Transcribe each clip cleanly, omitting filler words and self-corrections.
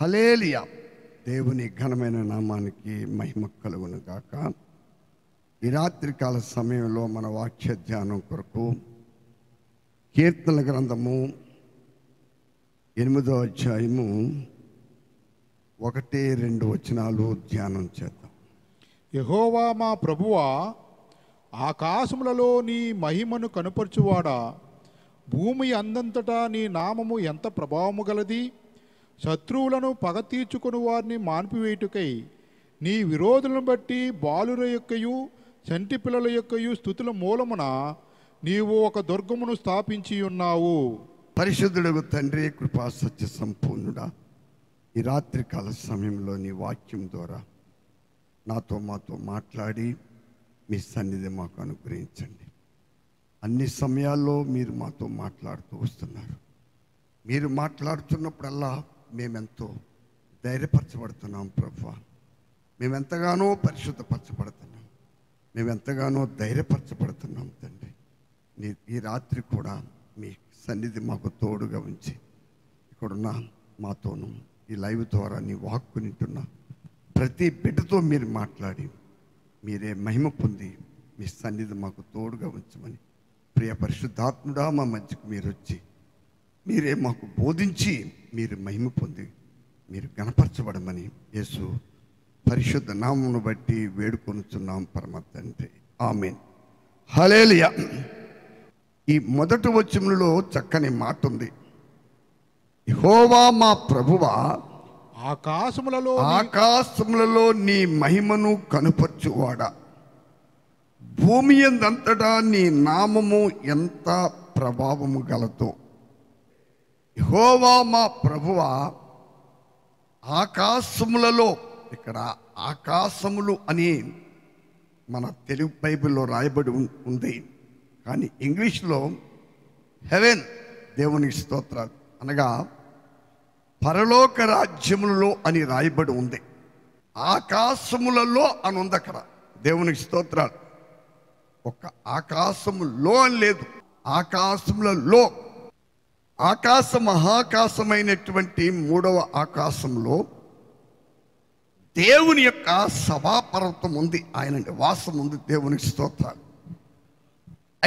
హల్లెలూయా. దేవుని ఘనమైన నామానికి మహిమ కలుగును గాక. ఈ రాత్రికాల సమయంలో మన వాక్య ధ్యానం కొరకు కీర్తనల గ్రంథము 8వ అధ్యాయము 1-2 వచనాలు ధ్యానం చేద్దాం. యెహోవా మా ప్రభువా, ఆకాశములలో నీ మహిమను కనుపరచువాడా, భూమి అందంతటా నీ నామము ఎంత ప్రభావము గలది. శత్రువులను పగ తీర్చుకుని వారిని మాన్పివేయుటకై నీ విరోధులను బట్టి బాలుర యొక్కయు చంటి పిల్లల యొక్కయు స్తుతుల మూలమున నీవు ఒక దుర్గమును స్థాపించి ఉన్నావు. పరిశుద్ధుడు తండ్రి, కృపా సత్య సంపూర్ణుడా, ఈ రాత్రికాల సమయంలో నీ వాక్యం ద్వారా మాతో మాట్లాడి మీ సన్నిధి మాకు అనుగ్రహించండి. అన్ని సమయాల్లో మీరు మాతో మాట్లాడుతూ వస్తున్నారు. మీరు మాట్లాడుతున్నప్పుడల్లా మేమెంతో ధైర్యపరచబడుతున్నాం ప్రభువా. మేమెంతగానో పరిశుద్ధపరచబడుతున్నాం, మేమెంతగానో ధైర్యపరచబడుతున్నాం తండ్రి. ఈ రాత్రి కూడా మీ సన్నిధి మాకు తోడుగా ఉంచి ఇక్కడున్న మాతోనూ ఈ లైవ్ ద్వారా నీ వాక్కు నింటున్న ప్రతి బిడ్డతో మీరు మాట్లాడి మీరే మహిమ పొంది మీ సన్నిధి మాకు తోడుగా ఉంచమని, ప్రియ పరిశుద్ధాత్ముడా మా మధ్యకు మీరు వచ్చి మీరే మాకు బోధించి మీరు మహిమ పొంది మీరు గణపరచబడమని యేసు పరిశుద్ధ నామమును బట్టి వేడుకొనుచున్నాం పరమ తండ్రి, ఆమేన్. హల్లెలూయా. ఈ మొదటి వచనంలో చక్కని మాట ఉంది. యెహోవా మా ప్రభువా, ఆకాశములలో నీ మహిమను కనుపరచువాడా, భూమి యందంతటా నీ నామము ఎంత ప్రభావము గలదో. యెహోవా మా ప్రభువా, ఆకాశములలో, ఇక్కడ ఆకాశములు అని మన తెలుగు బైబిల్లో రాయబడి ఉంది, కానీ ఇంగ్లీష్లో హెవెన్, దేవునికి స్తోత్రాలు, అనగా పరలోక రాజ్యములలో అని రాయబడి ఉంది. ఆకాశములలో అని ఉంది అక్కడ. దేవునికి స్తోత్రాలు. ఒక ఆకాశములో అని లేదు, ఆకాశములలో. ఆకాశ మహాకాశమైనటువంటి 3వ ఆకాశంలో దేవుని యొక్క సభాపర్వతం ఉంది, ఆయన నివాసం ఉంది. దేవునికి స్తోత్రాలు.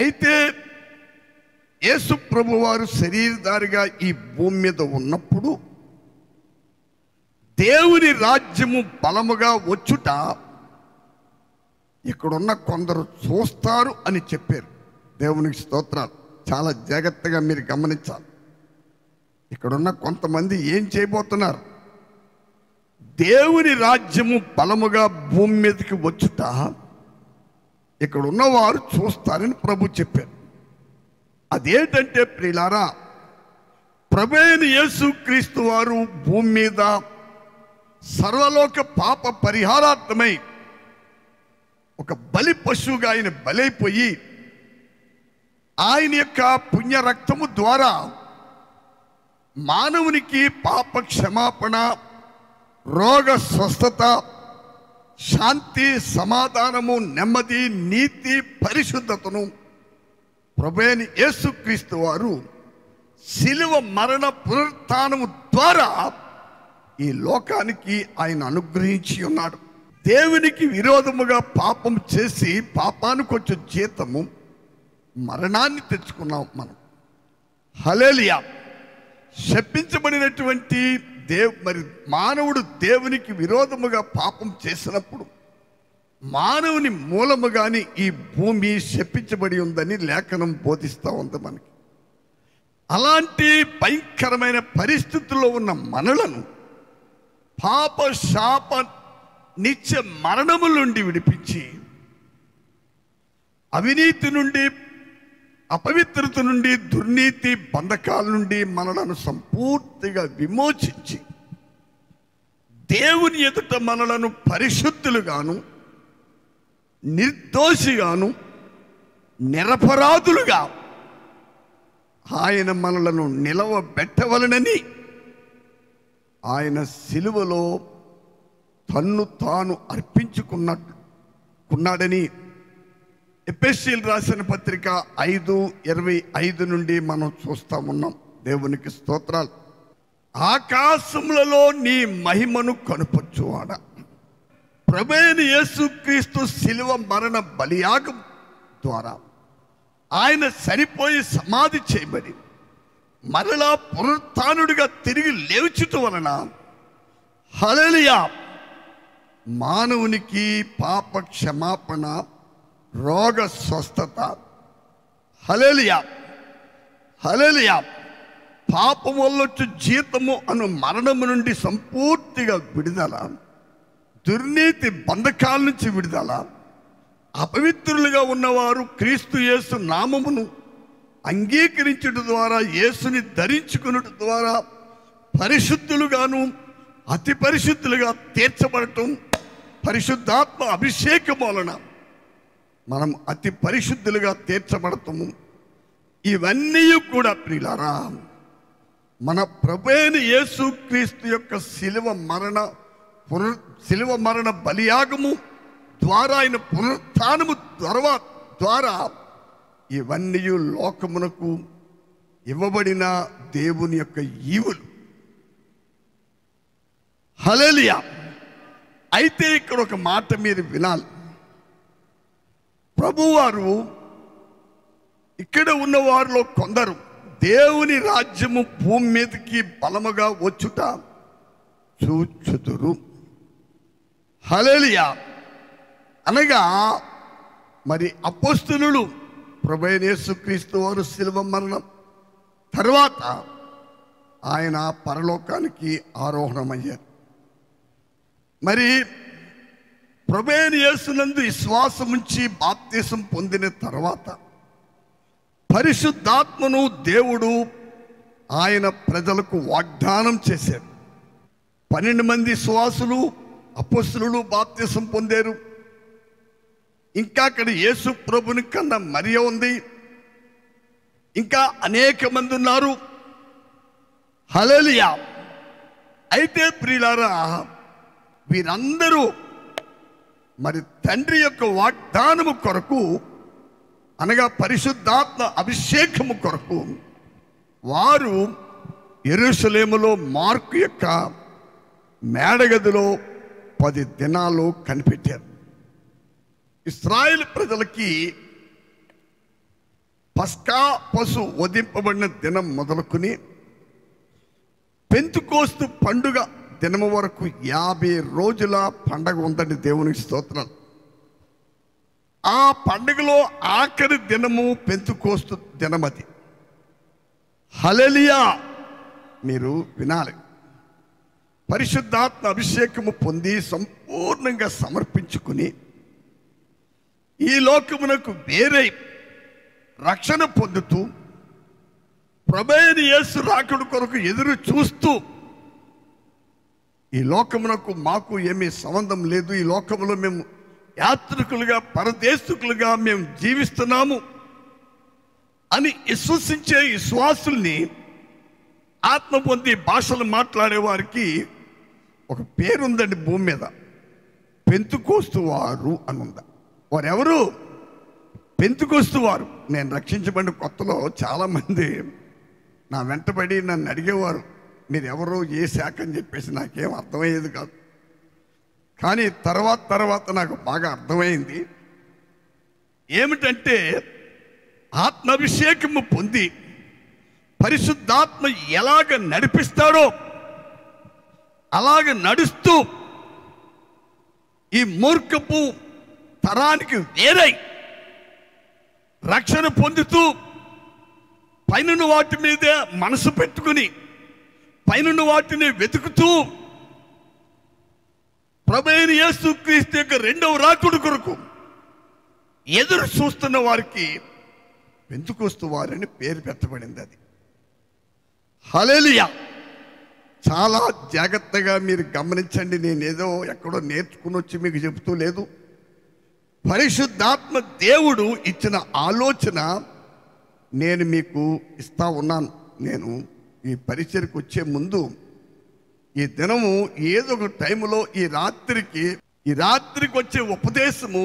అయితే యేసు ప్రభు వారు శరీరధారిగా ఈ భూమి మీద ఉన్నప్పుడు దేవుని రాజ్యము బలముగా వచ్చుట ఇక్కడున్న కొందరు చూస్తారు అని చెప్పారు. దేవునికి స్తోత్రాలు. చాలా జాగ్రత్తగా మీరు గమనించాలి. ఇక్కడున్న కొంతమంది ఏం చేయబోతున్నారు? దేవుని రాజ్యము బలముగా భూమి మీదకి వచ్చుట ఇక్కడ ఉన్నవారు చూస్తారని ప్రభు చెప్పారు. అదేంటంటే ప్రియులారా, ప్రభువైన యేసుక్రీస్తు వారు భూమి మీద సర్వలోక పాప పరిహారార్థమై ఒక బలి పశువుగా ఆయన బలైపోయి ఆయన యొక్క పుణ్య రక్తము ద్వారా మానవునికి పాప క్షమాపణ, రోగ స్వస్థత, శాంతి, సమాధానము, నెమ్మది, నీతి, పరిశుద్ధతను ప్రభువైన యేసుక్రీస్తు వారు శిలువ మరణ పునరుత్థానము ద్వారా ఈ లోకానికి ఆయన అనుగ్రహించి ఉన్నాడు. దేవునికి విరోధముగా పాపం చేసి పాపానికి వచ్చే జీతము మరణాన్ని తెచ్చుకున్నాం మనం. హల్లెలూయా. శపించబడినటువంటి మరి మానవుడు దేవునికి విరోధముగా పాపం చేసినప్పుడు మానవుని మూలముగాని ఈ భూమి శపించబడి ఉందని లేఖనం బోధిస్తూ ఉంది మనకి. అలాంటి భయంకరమైన పరిస్థితుల్లో ఉన్న మనలను పాప శాప నిత్య మరణముల నుండి విడిపించి, అవినీతి నుండి, అపవిత్రత నుండి, దుర్నీతి బంధకాల నుండి మనలను సంపూర్తిగా విమోచించి దేవుని ఎదుట మనలను పరిశుద్ధులుగాను, నిర్దోషిగాను, నిరపరాధులుగా ఆయన మనలను నిలవబెట్టవలనని ఆయన సిలువలో తన్ను తాను అర్పించుకున్నాడని ఎఫెసీయులు రాసిన పత్రిక 5:25 నుండి మనం చూస్తా ఉన్నాం. దేవునికి స్తోత్రాలు. ఆకాశములలో నీ మహిమను కనుపరచువాడ. ప్రభువైన యేసుక్రీస్తు శిలువ మరణ బలియాగం ద్వారా ఆయన చనిపోయి సమాధి చేయబడి మరలా పునరుత్థానుడిగా తిరిగి లేచుట వలన హల్లెలూయా మానవునికి పాప క్షమాపణ, రోగ స్వస్థత, హల్లెలూయా హల్లెలూయా పాపం వల్ల జీతము అను మరణము నుండి సంపూర్తిగా విడుదల, దుర్నీతి బంధకాల నుంచి విడుదల, అపవిత్రులుగా ఉన్నవారు క్రీస్తు యేసు నామమును అంగీకరించుట ద్వారా, యేసుని ధరించుకున్నట ద్వారా పరిశుద్ధులుగాను అతి పరిశుద్ధులుగా తీర్చబడటం, పరిశుద్ధాత్మ అభిషేకం వలన మనం అతి పరిశుద్ధులుగా తీర్చబడతాము. ఇవన్నీ కూడా ప్రియులారా మన ప్రభువైన యేసుక్రీస్తు యొక్క శిలువ మరణ బలియాగము ద్వారా, ఆయన పునరుత్థానము ద్వారా ఇవన్నీ లోకమునకు ఇవ్వబడిన దేవుని యొక్క ఈవులు. హల్లెలూయా. అయితే ఇక్కడ ఒక మాట మీరు వినాలి. ప్రభువారు ఇక్కడ ఉన్న వారిలో కొందరు దేవుని రాజ్యము భూమి మీదకి బలముగా వచ్చుట చూచుదురు. హల్లెలూయా. అనగా మరి అపోస్తలులు ప్రభువైన యేసుక్రీస్తు వారు శిలువ మరణం తర్వాత ఆయన పరలోకానికి ఆరోహణమయ్యారు. మరి ప్రభువైన యేసునందు విశ్వాసం ఉంచి బాప్తిసం పొందిన తర్వాత పరిశుద్ధాత్మను దేవుడు ఆయన ప్రజలకు వాగ్దానం చేశారు. 12 మంది విశ్వాసులు అపోస్తలులు బాప్తిసం పొందారు. ఇంకా అక్కడ యేసు ప్రభుని కన్నా మరియ ఉంది, ఇంకా అనేక మంది ఉన్నారు. హల్లెలూయా. అయితే ప్రియులారా వీరందరూ మరి తండ్రి యొక్క వాగ్దానము కొరకు, అనగా పరిశుద్ధాత్మ అభిషేకము కొరకు వారు యెరూషలేములో మార్కు యొక్క మేడగదిలో 10 దినాలు కనిపెట్టారు. ఇశ్రాయేలు ప్రజలకి పస్కా పశు వధింపబడిన దినం మొదలుకొని పెంతుకోస్తు పండుగ దినము వరకు 50 రోజుల పండగ ఉందండి. దేవునికి స్తోత్రం. ఆ పండుగలో ఆఖరి దినము పెంతుకోస్తు దినమది. హల్లెలూయా. మీరు వినాలి. పరిశుద్ధాత్మ అభిషేకము పొంది సంపూర్ణంగా సమర్పించుకుని ఈ లోకమునకు వేరే రక్షణ పొందుతూ ప్రభువైన యేసు రాకడ కొరకు ఎదురు చూస్తూ, ఈ లోకమునకు మాకు ఏమీ సంబంధం లేదు, ఈ లోకములో మేము యాత్రికులుగా పరదేశికులుగా మేము జీవిస్తున్నాము అని విశ్వసించే విశ్వాసుల్ని, ఆత్మ పొంది భాషలు మాట్లాడే వారికి ఒక పేరుందండి భూమి మీద, పెంతుకోస్తు వారు అని ఉందా. వారెవరు? పెంతుకోస్తు వారు. నేను రక్షించబడిన కొత్తలో చాలామంది నా వెంటబడి నన్ను అడిగేవారు, మీరు ఎవరో ఏ శాఖ అని చెప్పేసి. నాకేం అర్థమయ్యేది కాదు. కానీ తర్వాత నాకు బాగా అర్థమైంది. ఏమిటంటే ఆత్మాభిషేకము పొంది పరిశుద్ధాత్మ ఎలాగ నడిపిస్తాడో అలాగ నడుస్తూ ఈ మూర్ఖపు తరానికి వేరై రక్షణ పొందుతూ పైన వాటి మీదే మనసు పెట్టుకుని పైన వాటిని వెతుకుతూ ప్రభువైన యేసుక్రీస్తు యొక్క రెండవ రాకడ కొరకు ఎదురు చూస్తున్న వారికి పెంతుకోస్తు వారని పేరు పెట్టబడింది. అది హల్లెలూయా. చాలా జాగ్రత్తగా మీరు గమనించండి. నేనేదో ఎక్కడో నేర్చుకుని వచ్చి మీకు చెబుతూ లేదు. పరిశుద్ధాత్మ దేవుడు ఇచ్చిన ఆలోచన నేను మీకు ఇస్తా ఉన్నాను. నేను ఈ పరిచయకు వచ్చే ముందు ఈ దినము ఏదో ఒక టైంలో ఈ రాత్రికి వచ్చే ఉపదేశము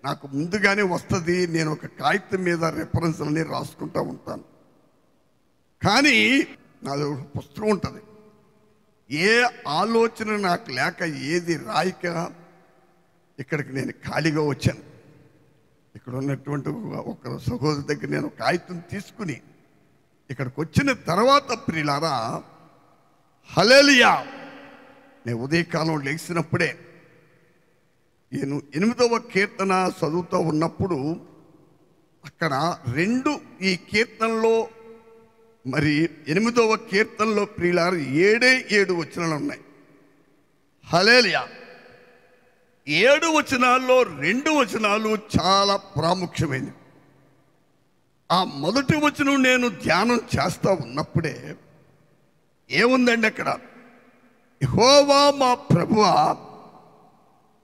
నాకు ముందుగానే వస్తుంది. నేను ఒక కాగితం మీద రెఫరెన్స్లని రాసుకుంటూ ఉంటాను. కానీ నాది ఒక పుస్తకం ఉంటుంది. ఏ ఆలోచన నాకు లేక ఏది రాయక ఇక్కడికి నేను ఖాళీగా వచ్చాను. ఇక్కడ ఉన్నటువంటి ఒక సహోదరు దగ్గర నేను కాగితం తీసుకుని ఇక్కడికి వచ్చిన తర్వాత ప్రియులారా, హల్లెలూయా, నేను ఉదయకాలం లేచినప్పుడే నేను 8వ కీర్తన చదువుతూ ఉన్నప్పుడు అక్కడ ఈ కీర్తనలో మరి 8వ కీర్తనలో ప్రియులారా 7 వచనాలు ఉన్నాయి. హల్లెలూయా. 7 వచనాల్లో 2 వచనాలు చాలా ప్రాముఖ్యమైనవి. ఆ మొదటి వచనం నేను ధ్యానం చేస్తూ ఉన్నప్పుడే ఏముందండి అక్కడ, యెహోవా మా ప్రభువా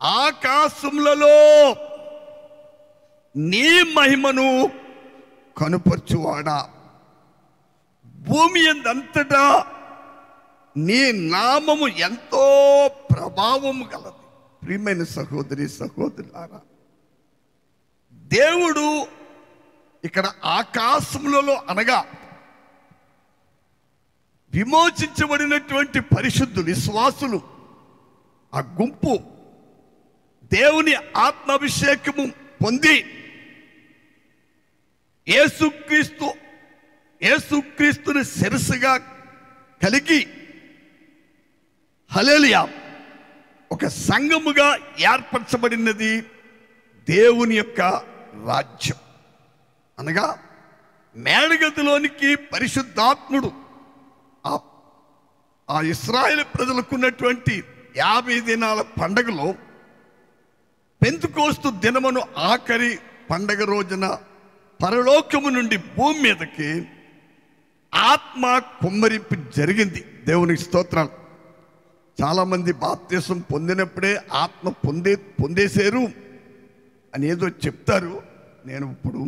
ఆకాశములలో నీ మహిమను కనుపరచువాడా, భూమి అంతటా నీ నామము ఎంతో ప్రభావము గలది. ప్రియమైన సహోదరి సహోదరులారా, దేవుడు ఇక్కడ ఆకాశములలో అనగా విమోచించబడినటువంటి పరిశుద్ధులు విశ్వాసులు ఆ గుంపు దేవుని ఆత్మాభిషేకము పొంది యేసుక్రీస్తుని శిరస్సుగా కలిగి హల్లెలూయా ఒక సంఘముగా ఏర్పరచబడినది దేవుని యొక్క రాజ్యం. అనగా మేడగదిలోనికి పరిశుద్ధాత్ముడు ఆ ఇశ్రాయేలు ప్రజలకున్నటువంటి 50 దినాల పండగలో పెంతెకోస్తు దినమును ఆఖరి పండగ రోజున పరలోకము నుండి భూమి మీదకి ఆత్మ కుమ్మరింపు జరిగింది. దేవునికి స్తోత్రాలు. చాలామంది బాప్తిసం పొందినప్పుడే ఆత్మ పొందేశారు అని ఏదో చెప్తారు. నేను ఇప్పుడు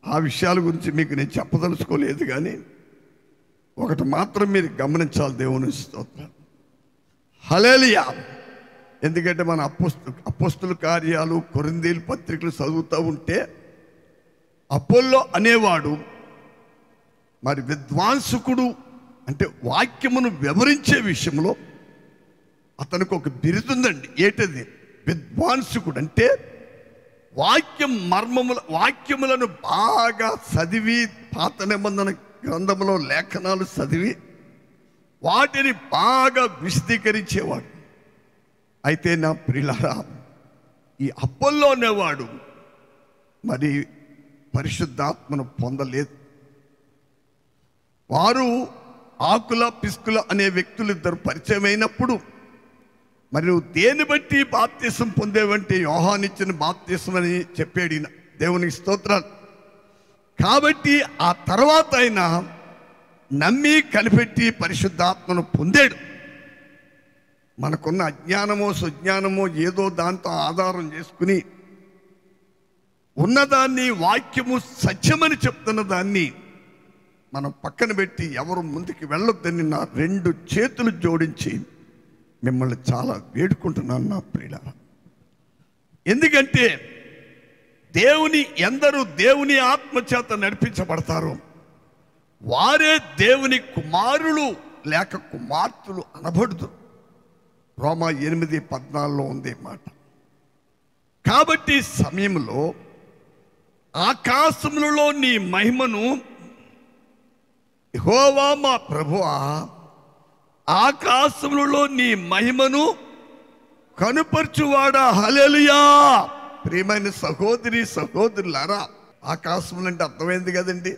ఆ విషయాల గురించి మీకు నేను చెప్పదలుచుకోలేదు, కానీ ఒకటి మాత్రం మీరు గమనించాలి. దేవుని స్తోత్రం. హల్లెలూయా. ఎందుకంటే మన అపోస్తుల కార్యాలు కొరింథీయుల పత్రికలు చదువుతూ ఉంటే అపోల్లో అనేవాడు మరి విద్వాంసుకుడు, అంటే వాక్యమును వివరించే విషయంలో అతనికి ఒక బిరుదుందండి. ఏంటది? విద్వాంసుకుడు. అంటే వాక్యములను బాగా చదివి పాత నిబంధన గ్రంథంలో లేఖనాలు చదివి వాటిని బాగా విశదీకరించేవాడు. అయితే నా ప్రియులారా, ఈ అపోల్లో అనేవాడు మరి పరిశుద్ధాత్మను పొందలేదు. వారు ఆకుల పిస్కుల అనే వ్యక్తులు ఇద్దరు పరిచయం అయినప్పుడు, మరి నువ్వు దేని బట్టి బాప్తిసం పొందేవంటే యోహాను ఇచ్చిన బాప్తిసం అని చెప్పాడు ఈయన. దేవునికి స్తోత్రాలు. కాబట్టి ఆ తర్వాత ఆయన నమ్మి కనిపెట్టి పరిశుద్ధాత్మను పొందాడు. మనకున్న అజ్ఞానమో సుజ్ఞానమో ఏదో దాంతో ఆధారం చేసుకుని ఉన్నదాన్ని, వాక్యము సత్యమని చెప్తున్న దాన్ని మనం పక్కన పెట్టి ఎవరు ముందుకు వెళ్ళొద్దని నా 2 చేతులు జోడించి మిమ్మల్ని చాలా వేడుకుంటున్నాను నా ప్రియులారా. ఎందుకంటే ఎందరూ దేవుని ఆత్మ చేత నడిపించబడతారో వారే దేవుని కుమారులు లేక కుమార్తెలు అనబడుదు. రోమా 8:14 ఉంది మాట. కాబట్టి సమయంలో ఆకాశములలో నీ మహిమను యెహోవా మా ప్రభువా ఆకాశములలో నీ మహిమను కనుపరచువాడా. హల్లెలూయా. ప్రియమైన సహోదరి సహోదరులారా, ఆకాశములు అంటే అర్థమైంది కదండి.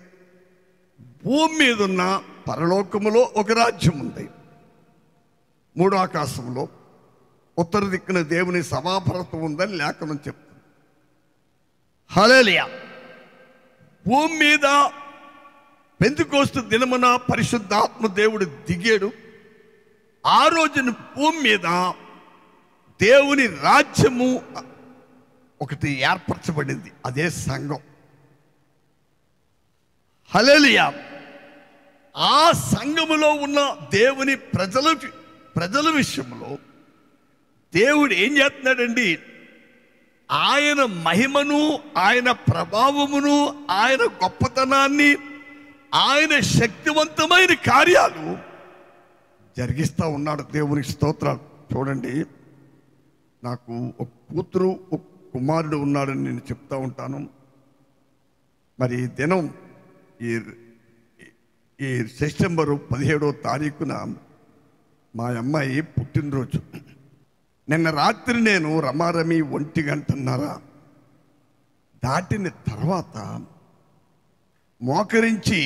భూమి మీద ఉన్న పరలోకములో ఒక రాజ్యం ఉంది. 3వ ఆకాశంలో ఉత్తర దిక్కున దేవుని సభాభరతం ఉందని లేఖనం చెప్తుంది. హల్లెలూయా. భూమి మీద పెంతెకోస్తు దినమున పరిశుద్ధాత్మ దేవుడు దిగాడు. ఆ రోజున భూమి మీద దేవుని రాజ్యము ఒకటి ఏర్పరచబడింది. అదే సంఘం. హల్లెలూయా. ఆ సంఘములో ఉన్న దేవుని ప్రజల విషయంలో దేవుడు ఏం చేస్తున్నాడండి? ఆయన మహిమను, ఆయన ప్రభావమును, ఆయన గొప్పతనాన్ని, ఆయన శక్తివంతమైన కార్యాలు జరిగిస్తూ ఉన్నాడు. దేవునికి స్తోత్రాలు. చూడండి, నాకు ఒక కూతురు ఒక కుమారుడు ఉన్నాడని నేను చెప్తా ఉంటాను. మరి ఈ దినం ఈ సెప్టెంబరు 17వ తారీఖున మా అమ్మాయి పుట్టినరోజు. నిన్న రాత్రి నేను రమారమి 1:30 దాటిన తర్వాత మోకరించి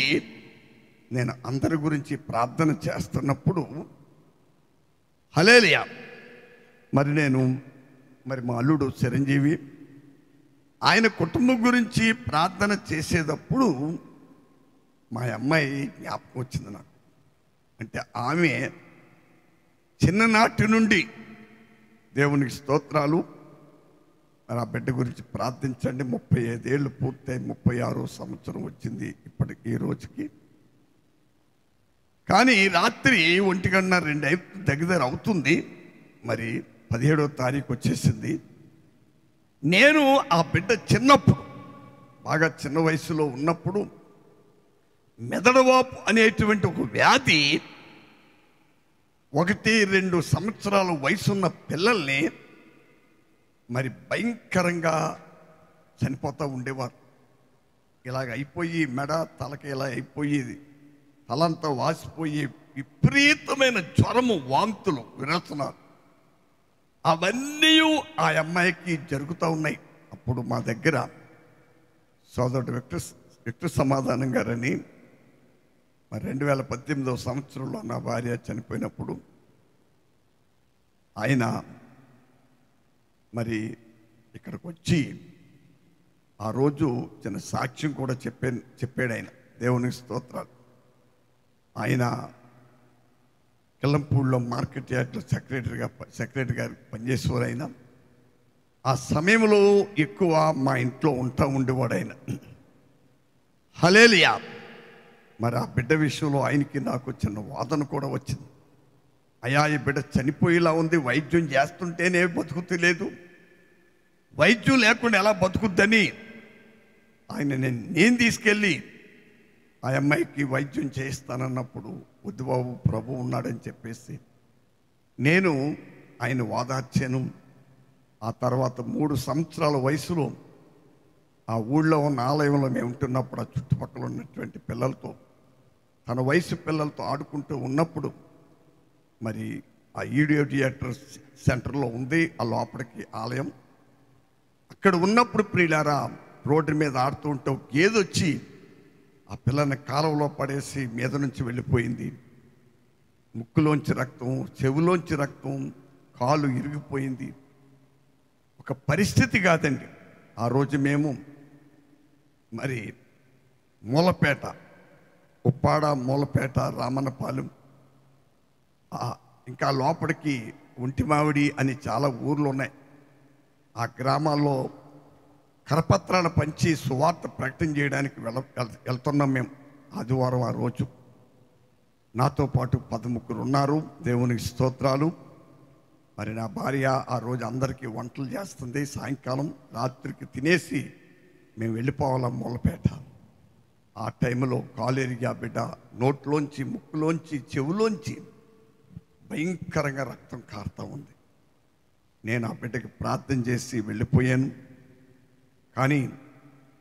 నేను అందరి గురించి ప్రార్థన చేస్తున్నప్పుడు హల్లెలూయా, మరి మా అల్లుడు చిరంజీవి ఆయన కుటుంబం గురించి ప్రార్థన చేసేటప్పుడు మా అమ్మాయి జ్ఞాపకం వచ్చింది నాకు. అంటే ఆమె చిన్ననాటి నుండి దేవునికి స్తోత్రాలు, మరి ఆ బిడ్డ గురించి ప్రార్థించండి. 35 ఏళ్ళు పూర్తయి 36వ సంవత్సరం వచ్చింది ఇప్పటికి ఈ రోజుకి. కానీ రాత్రి 1:02 దగ్గర అవుతుంది. మరి 17వ తారీఖు వచ్చేసింది. నేను ఆ బిడ్డ చిన్నప్పుడు, బాగా చిన్న వయసులో ఉన్నప్పుడు మెదడువాపు అనేటువంటి ఒక వ్యాధి 1-2 సంవత్సరాల వయసున్న పిల్లల్ని మరి భయంకరంగా చనిపోతూ ఉండేవారు. ఇలాగ అయిపోయి మెడ తలకి ఇలా అయిపోయేది, తలంతా వాసిపోయి విపరీతమైన జ్వరము, వాంతులు, విరచనాలు అవన్నీ ఆ అమ్మాయికి జరుగుతూ ఉన్నాయి. అప్పుడు మా దగ్గర సోదరుడు విక్టర్ సమాధానం గారని, మరి 2018వ సంవత్సరంలో నా భార్య చనిపోయినప్పుడు ఆయన మరి ఇక్కడికి వచ్చి ఆ రోజు చిన్న సాక్ష్యం కూడా చెప్పాడు ఆయన. దేవునికి స్తోత్రాలు. ఆయన కిల్లంపూడిలో మార్కెట్ యార్డ్లో సెక్రటరీ గారు పనిచేసేవారు. ఆయన ఆ సమయంలో ఎక్కువ మా ఇంట్లో ఉండేవాడు ఆయన. హల్లెలూయా. మరి ఆ బిడ్డ విషయంలో ఆయనకి నాకు చిన్న వాదన కూడా వచ్చింది. అయ్యా, ఈ బిడ్డ చనిపోయేలా ఉంది, వైద్యం చేస్తుంటేనే బతుకుతలేదు, వైద్యం లేకుండా ఎలా బతుకుద్దని ఆయన నేను తీసుకెళ్ళి ఆ అమ్మాయికి వైద్యం చేయిస్తానన్నప్పుడు, వద్దు బాబు, ప్రభు ఉన్నాడని చెప్పేసి నేను ఆయన వాదార్చాను. ఆ తర్వాత 3 సంవత్సరాల వయసులో ఆ ఊళ్ళో ఉన్న ఆలయంలో మేము ఉంటున్నప్పుడు ఆ చుట్టుపక్కల ఉన్నటువంటి పిల్లలతో, తన వయసు పిల్లలతో ఆడుకుంటూ ఉన్నప్పుడు, మరి ఆ ఈడియో థియేటర్ సెంటర్లో ఉంది ఆ లోపలికి ఆలయం. అక్కడ ఉన్నప్పుడు ప్రియులారా, రోడ్డు మీద ఆడుతూ ఉంటే ఒక గేదె వచ్చి ఆ పిల్లని కాలువలో పడేసి మీద నుంచి వెళ్ళిపోయింది. ముక్కులోంచి రక్తం, చెవులోంచి రక్తం, కాలు ఇరిగిపోయింది. ఒక పరిస్థితి కాదండి. ఆ రోజు మేము మరి మూలపేట, ఉప్పాడ, మూలపేట, రామన్నపాలెం, ఇంకా లోపలికి ఒంటిమావిడి అని చాలా ఊర్లు ఉన్నాయి. ఆ గ్రామాల్లో కరపత్రాలు పంచి సువార్త ప్రకటన చేయడానికి వెళ్తున్నాం మేము. ఆదివారం ఆ రోజు నాతో పాటు 13 ఉన్నారు. దేవునికి స్తోత్రాలు. మరి నా భార్య ఆ రోజు అందరికీ వంటలు చేస్తుంది. సాయంకాలం రాత్రికి తినేసి మేము వెళ్ళిపోవాలా మూలపేట. ఆ టైంలో కాలేరిగా బిడ్డ నోట్లోంచి, ముక్కులోంచి, చెవులోంచి భయంకరంగా రక్తం కారుతూ ఉంది. నేను ఆ బిడ్డకి ప్రార్థన చేసి వెళ్ళిపోయాను. కానీ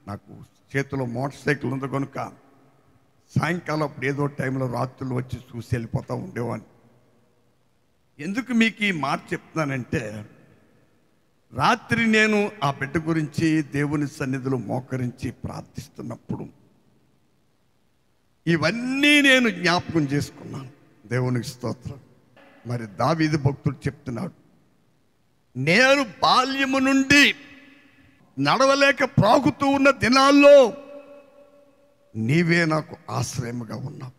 నాకు చేతిలో మోటార్ సైకిల్ ఉంది కనుక సాయంకాలం అప్పుడు ఏదో టైంలో రాత్రులు వచ్చి చూసి వెళ్ళిపోతూ ఉండేవాడిని. ఎందుకు మీకు ఈ మాట చెప్తున్నానంటే, రాత్రి నేను ఆ బిడ్డ గురించి దేవుని సన్నిధిలో మోకరించి ప్రార్థిస్తున్నప్పుడు ఇవన్నీ నేను జ్ఞాపకం చేసుకున్నాను. దేవునికి స్తోత్రం. మరి దావీదు భక్తుడు చెప్తున్నాడు, నేను బాల్యము నుండి నడవలేక ప్రాగుతూ ఉన్న దినాల్లో నీవే నాకు ఆశ్రయముగా ఉన్నావు,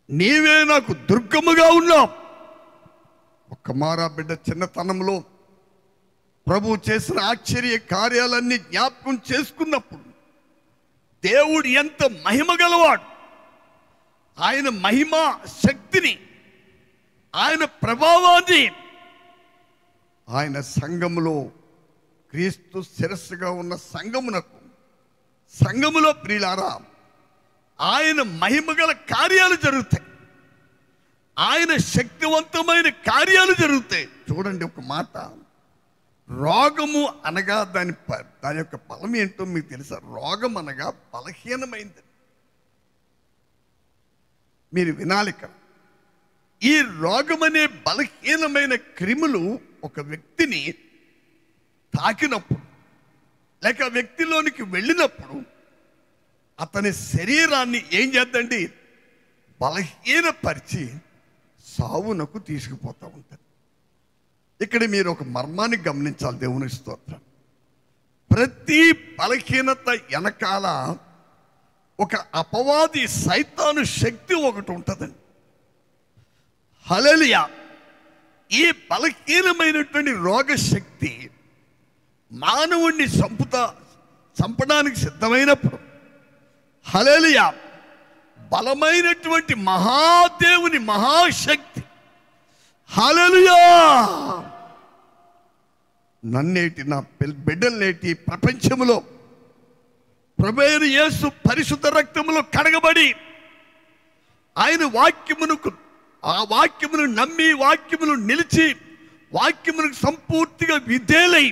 నీవే నాకు దుర్గముగా ఉన్నావు. ఒక్క మారా బిడ్డ చిన్నతనంలో ప్రభు చేసిన ఆశ్చర్య కార్యాలన్నీ జ్ఞాపకం చేసుకున్నప్పుడు దేవుడు ఎంత మహిమ గలవాడు, ఆయన మహిమ శక్తిని, ఆయన ప్రభావాన్ని ఆయన సంఘములో, క్రీస్తు శిరస్సుగా ఉన్న సంఘములో ప్రియులారా ఆయన మహిమగల కార్యాలు జరుగుతాయి, ఆయన శక్తివంతమైన కార్యాలు జరుగుతాయి. చూడండి ఒక మాట, రోగము అనగా దాని యొక్క బలం ఏంటో మీకు తెలుసా? రోగం అనగా బలహీనమైంది. మీరు వినాలి ఇక్కడ. ఈ రోగం అనే బలహీనమైన క్రిములు ఒక వ్యక్తిని తాకినప్పుడు లేక వ్యక్తిలోనికి వెళ్ళినప్పుడు అతని శరీరాన్ని ఏం చేద్దండి? బలహీనపరిచి సావునకు తీసుకుపోతూ ఉంటుంది. ఇక్కడ మీరు ఒక మర్మాన్ని గమనించాలి. దేవుని స్తోత్రం. ప్రతి బలహీనత వెనకాల ఒక అపవాది సైతాను శక్తి ఒకటి ఉంటుందండి. హల్లెలూయా. ఈ బలహీనమైనటువంటి రోగ శక్తి మానవుణ్ణి చంపడానికి సిద్ధమైనప్పుడు, హల్లెలూయా, బలమైనటువంటి మహాదేవుని మహాశక్తి, హల్లెలూయా, నన్నేటి నా బిడ్డలనేటి ప్రపంచంలో ప్రభువైన యేసు పరిశుద్ధ రక్తములో కడగబడి ఆయన ఆ వాక్యమును నమ్మి వాక్యమును నిలిచి వాక్యమునకు సంపూర్తిగా విధేయులై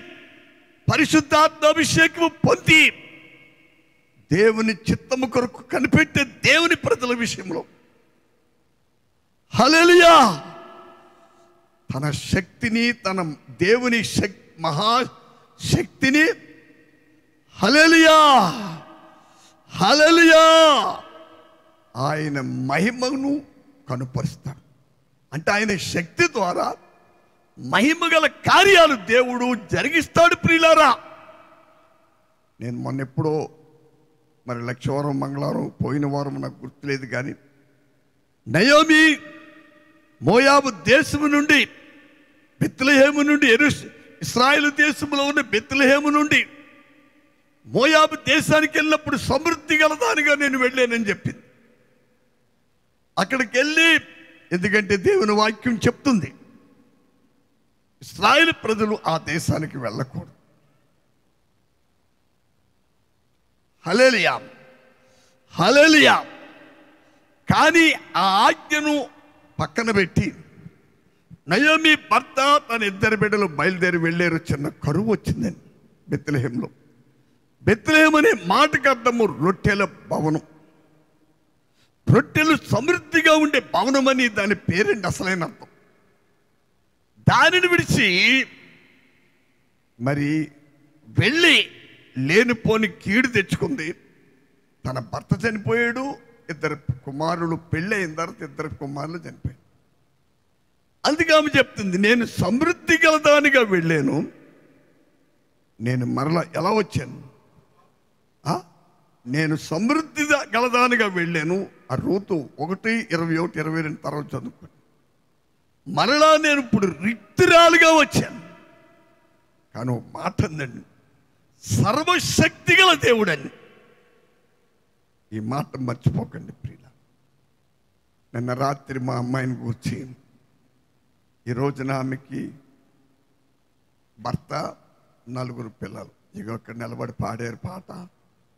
పరిశుద్ధాత్మాభిషేకము పొంది దేవుని చిత్తము కొరకు కనిపెట్టే దేవుని ప్రజల విషయంలో, హల్లెలూయా, తన శక్తిని, తన దేవుని మహాశక్తిని, హల్లెలూయా, హల్లెలూయా, ఆయన మహిమను కనుపరుస్తాడు. అంటే ఆయన శక్తి ద్వారా మహిమగల కార్యాలు దేవుడు జరిగిస్తాడు. ప్రియులారా, నేను మొన్నెప్పుడో మరి లక్షవారం మంగళవారం పోయిన వారం నాకు గుర్తులేదు, కానీ నయోమి మోయాబు దేశము నుండి బెత్లెహేము నుండి ఇశ్రాయేలు దేశంలో ఉన్న బెత్లెహేము నుండి మోయాబు దేశానికి వెళ్ళినప్పుడు సమృద్ధి గలదానిగా నేను వెళ్ళానని చెప్పింది. అక్కడికి వెళ్ళి, ఎందుకంటే దేవుని వాక్యం చెప్తుంది ఇశ్రాయేలు ప్రజలు ఆ దేశానికి వెళ్ళకూడదు. హల్లెలూయా, హల్లెలూయా. కానీ ఆ ఆజ్ఞను పక్కన పెట్టి నయోమి భర్త తన ఇద్దరు బిడ్డలు బయలుదేరి వెళ్ళారు. చిన్న కరువు వచ్చిందని బెత్లెహేంలో. బెత్లెహేం అనే మాటకు అర్థము రొట్టెల భవనం. రొట్టెలు సమృద్ధిగా ఉండే భవనం అని దాని పేరండి అసలైన అర్థం. దానిని విడిచి మరి వెళ్ళి లేనిపోని కీడు తెచ్చుకుంది. తన భర్త చనిపోయాడు, ఇద్దరు కుమారులు పెళ్ళి అయిన తర్వాత ఇద్దరు కుమారులు చనిపోయాడు. అందుకే ఆమె చెప్తుంది, నేను సమృద్ధి గలదానిగా వెళ్ళాను, నేను మరలా ఎలా వచ్చాను? నేను సమృద్ధి గలదానిగా వెళ్ళాను. ఆ రూతు 1:21-22 తర్వాత చదువుకోండి. మరలా నేను ఇప్పుడు రిక్తురాలుగా వచ్చాను. కానీ ఒక మాట ఉందండి, సర్వశక్తి గల దేవుడని. ఈ మాట మర్చిపోకండి ప్రియుల. నిన్న రాత్రి మా అమ్మాయిని కూర్చి, ఈ రోజున ఆమెకి భర్త, 4 పిల్లలు. ఇక అక్కడ నిలబడి పాడారు పాట,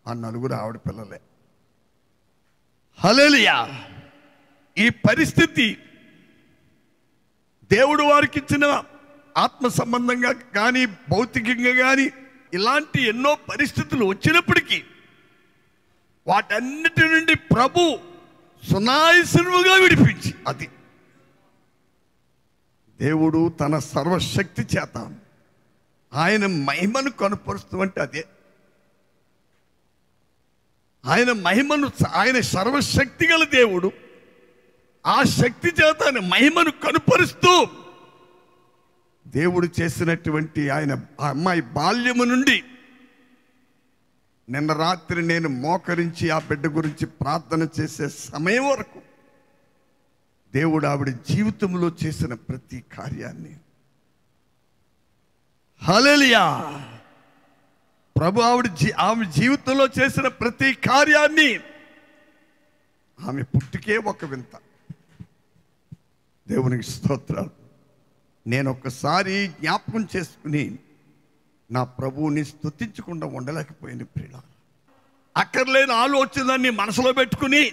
ఆ 4 ఆవిడ పిల్లలే. హల్లెలూయా. ఈ పరిస్థితి దేవుడు వారికి ఇచ్చిన ఆత్మ సంబంధంగా కానీ భౌతికంగా కానీ ఇలాంటి ఎన్నో పరిస్థితులు వచ్చినప్పటికీ వాటన్నిటి నుండి ప్రభు సునాయాసంగా విడిపించి, అది దేవుడు తన సర్వశక్తి చేత ఆయన మహిమను కనుపరుస్తూ, అంటే అదే ఆయన మహిమను, ఆయన సర్వశక్తి గల దేవుడు ఆ శక్తి చేత ఆయన మహిమను కనుపరుస్తూ దేవుడు చేసినటువంటి ఆయన ఆ అమ్మాయి బాల్యము నుండి నిన్న రాత్రి నేను మోకరించి ఆ బిడ్డ గురించి ప్రార్థన చేసే సమయం వరకు దేవుడు ఆవిడ జీవితంలో చేసిన ప్రతి కార్యాన్ని, హల్లెలూయా, ప్రభు ఆమె జీవితంలో చేసిన ప్రతి కార్యాన్ని, ఆమె పుట్టుకే ఒక వింత. దేవునికి స్తోత్రాలు. నేను ఒక్కసారి జ్ఞాపకం చేసుకుని నా ప్రభువుని స్తుతించకుండా ఉండలేకపోయింది ప్రియుల. అక్కర్లేని ఆలోచనలన్నీ మనసులో పెట్టుకుని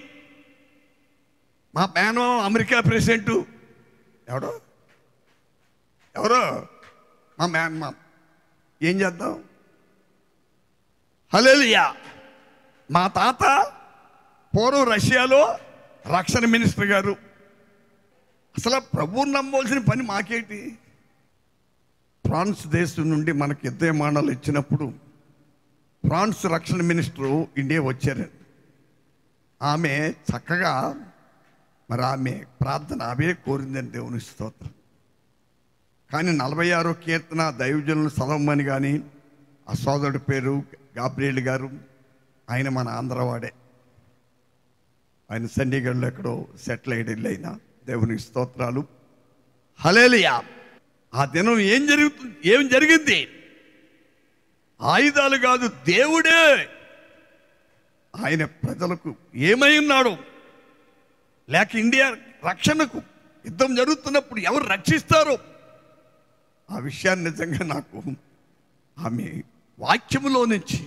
మా మేనో అమెరికా ప్రెసిడెంట్ ఎవరో మా మేనమా ఏం చేద్దాం, హల్లెలూయా. మా తాత పూర్వం రష్యాలో రక్షణ మినిస్టర్ గారు. అసలు ప్రభువుని నమ్మవలసిన పని మాకేంటి? ఫ్రాన్స్ దేశం నుండి మనకి యుద్ధ విమానాలు ఇచ్చినప్పుడు ఫ్రాన్స్ రక్షణ మినిస్టరు ఇండియా వచ్చారండి. ఆమె చక్కగా మరి ఆమె ప్రార్థన అవే కోరిందని దేవుని స్తోత్రం. కానీ 46వ కీర్తన దైవజనులు సొలొమోను కానీ ఆ సోదరుడి పేరు గాబ్రియేల్ గారు, ఆయన మన ఆంధ్రవాడే, ఆయన చండీగఢ్లో ఎక్కడో సెటిల్ అయ్యేళ్ళు. అయినా దేవునికి స్తోత్రాలు, హల్లెలూయా. ఆ దినం ఏం జరిగింది? ఆయుధాలు కాదు, దేవుడే ఆయన ప్రజలకు ఏమై ఉన్నాడు. లేక ఇండియా రక్షణకు యుద్ధం జరుగుతున్నప్పుడు ఎవరు రక్షిస్తారో ఆ విషయాన్ని నిజంగా నాకు ఆమె వాక్యములో నుంచి,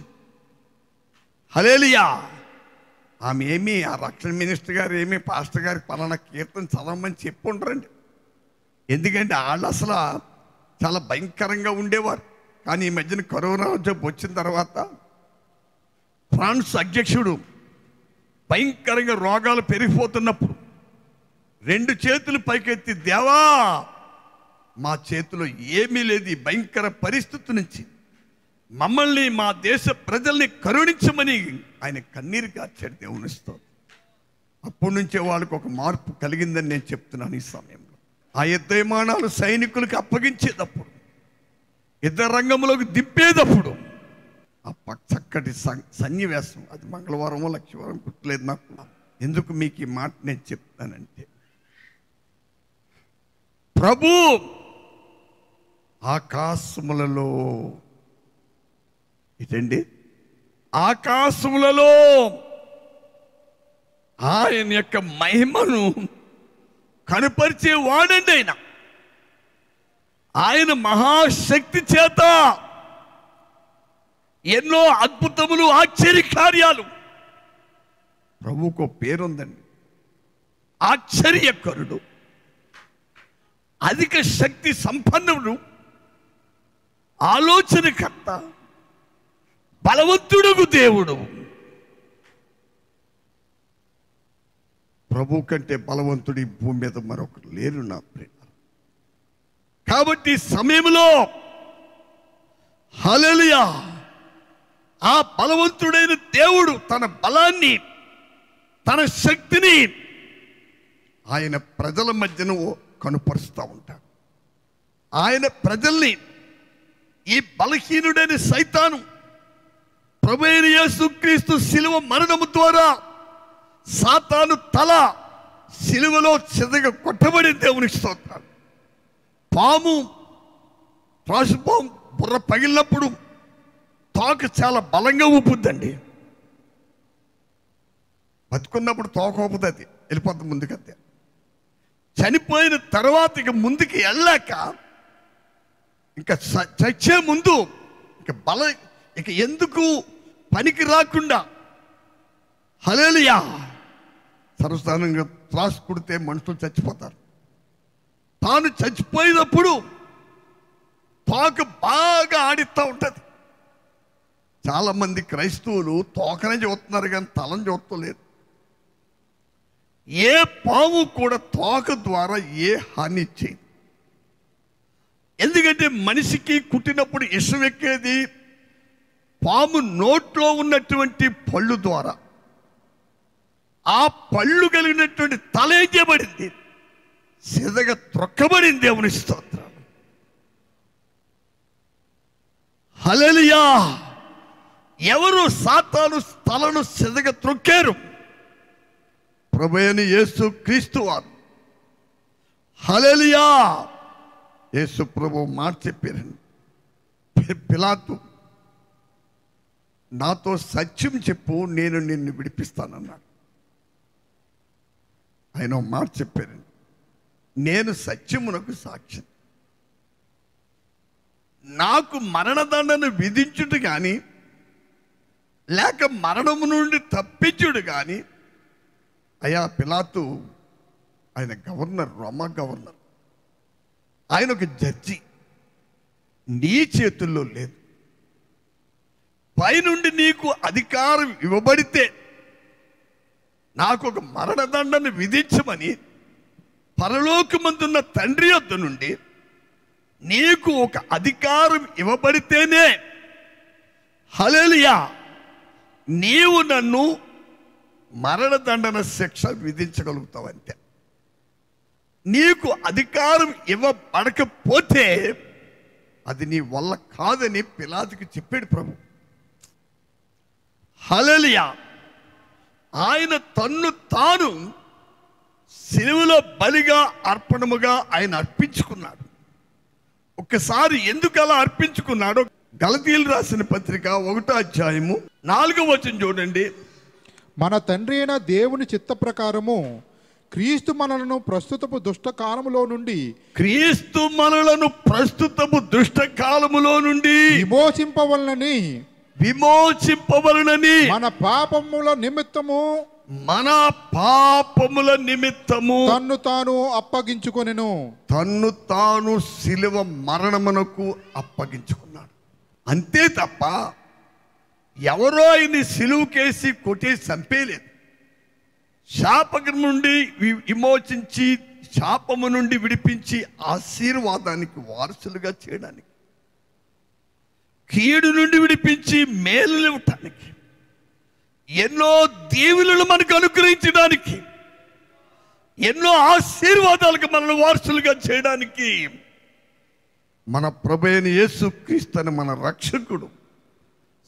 హల్లెలూయా, ఆమె ఏమి ఆ రక్షణ మినిస్టర్ గారు ఏమి పాస్టర్ గారికి పలానా కీర్తన చదవమని చెప్పి ఉండరండి. ఎందుకంటే వాళ్ళు అసలు చాలా భయంకరంగా ఉండేవారు. కానీ ఈ మధ్యన కరోనా జబ్బు వచ్చిన తర్వాత ఫ్రాన్స్ అధ్యక్షుడు భయంకరంగా రోగాలు పెరిగిపోతున్నప్పుడు 2 చేతులు పైకెత్తి, దేవా మా చేతిలో ఏమీ లేదు, ఈ భయంకర పరిస్థితి నుంచి మమ్మల్ని మా దేశ ప్రజల్ని కరుణించమని ఆయన కన్నీరు కార్చాడు దేవుని స్తోత్రం. అప్పటి నుంచే వాళ్ళకు ఒక మార్పు కలిగిందని నేను చెప్తున్నాను. ఈ సమయంలో ఆ యుద్ధ విమానాలు సైనికులకు అప్పగించేటప్పుడు, యుద్ధ రంగంలోకి దింపేటప్పుడు ఆ చక్కటి సన్నివేశం, అది మంగళవారమో లక్షవారం గుర్తులేదు నాకు. ఎందుకు మీకు ఈ మాట నేను చెప్తానంటే, ప్రభు ఆకాశములలో, ఇదండి ఆకాశములలో ఆయన యొక్క మహిమను కనపరిచే వాడండి. ఆయన మహాశక్తి చేత ఎన్నో అద్భుతములు, ఆశ్చర్య కార్యాలు. ప్రభువుకు పేరుందండి, ఆశ్చర్యకరుడు, అధిక శక్తి సంపన్నుడు, ఆలోచనకర్త, బలవంతుడుగు దేవుడు. ప్రభు కంటే బలవంతుడు ఈ భూమి మీద మరొకరు లేరు నా ప్రియ. కాబట్టి సమయంలో హల్లెలూయా, ఆ బలవంతుడైన దేవుడు తన బలాన్ని, తన శక్తిని ఆయన ప్రజల మధ్యన కనుపరుస్తూ ఉంటాడు. ఆయన ప్రజల్ని, ఈ బలహీనుడైన సైతాను ప్రభువైన యేసుక్రీస్తు శిలువ మరణము ద్వారా సాతాను తల శిలువలో చెదగ కొట్టబడి దేవునికి స్తోత్రాలు. పాము, త్రాసుపాము బుర్ర పగిలినప్పుడు తోక చాలా బలంగా ఊపుద్దండి. బతుకున్నప్పుడు తోక ఊపుతుంది, వెళ్ళిపోతుంది ముందుకంతే. చనిపోయిన తర్వాత ఇక ముందుకు వెళ్ళాక, ఇంకా చచ్చే ముందు ఇక ఎందుకు పనికి రాకుండా, హల్లెలూయా, సర్వసాధారణంగా త్రాసు కుడితే మనుషులు చచ్చిపోతారు. తాను చచ్చిపోయినప్పుడు తోక బాగా ఆడిస్తూ ఉంటుంది. చాలామంది క్రైస్తవులు తోకనే చూస్తున్నారు కానీ తలని చూస్తలేదు. ఏ పాము కూడా తోక ద్వారా ఏ హాని చేయదు. ఎందుకంటే మనిషికి కుట్టినప్పుడు విషం ఎక్కేది పాము నోట్లో ఉన్నటువంటి పళ్ళు ద్వారా. ఆ పళ్ళు కలిగినటువంటి తల ఏం చేయబడింది? సిదగ త్రొక్కబడింది. దేవుని స్తోత్రం, హల్లెలూయా. ఎవరు సాతాను తలను సిదగ త్రొక్కారు? ప్రభువైన యేసు క్రీస్తు వారు. హల్లెలూయా. యేసు ప్రభు మాట చెప్పారండి, పిలాతు నాతో సత్యం చెప్పు, నేను నిన్ను విడిపిస్తానన్నాడు. ఆయన మాట చెప్పారండి, నేను సత్యమునకు సాక్ష్యం. నాకు మరణదండను విధించుట కానీ లేక మరణము నుండి తప్పించుడు కానీ, అయ్యా పిలాతు ఆయన గవర్నర్, రోమా గవర్నర్, ఆయన ఒక జడ్జి, నీ చేతుల్లో లేదు. పైనుండి నీకు అధికారం ఇవ్వబడితే నాకు ఒక మరణదండను విధించమని పరలోకమందున్న తండ్రి యొద్ద నుండి నీకు ఒక అధికారం ఇవ్వబడితేనే హల్లెలూయా నీవు నన్ను మరణదండన శిక్ష విధించగలుగుతావు. అంతే. నీకు అధికారం ఇవ్వబడకపోతే అది నీ వల్ల కాదని పిలాతుకి చెప్పాడు ప్రభు. హల్లెలూయా. ఆయన తన్ను తాను సిలువలో బలిగా అర్పణముగా ఆయన అర్పించుకున్నాడు. ఒక్కసారి ఎందుకు అలా అర్పించుకున్నాడో గలతీయులు రాసిన పత్రిక 1వ అధ్యాయము 4వ వచనం చూడండి. మన తండ్రి అయిన దేవుని చిత్త ప్రకారము క్రీస్తు మనలను ప్రస్తుతపు దుష్టకాలములో నుండి విమోచింపవలనని మన పాపముల నిమిత్తము తన్ను తాను అప్పగించుకొనెను. తన్ను తాను సిలువ మరణమునకు అప్పగించుకున్నాడు. అంతే తప్ప ఎవరో ఆయన్ని సిలువకేసి కొట్టి చంపేలేదు. శాపం నుండి విమోచించి, శాపము నుండి విడిపించి ఆశీర్వాదానికి వారసులుగా చేయడానికి, కీడు నుండి విడిపించి మేలు ఇవ్వటానికి, ఎన్నో దీవెనలు మనకు అనుగ్రహించడానికి, ఎన్నో ఆశీర్వాదాలకు మనల్ని వారసులుగా చేయడానికి మన ప్రభువైన యేసుక్రీస్తుని మన రక్షకుడు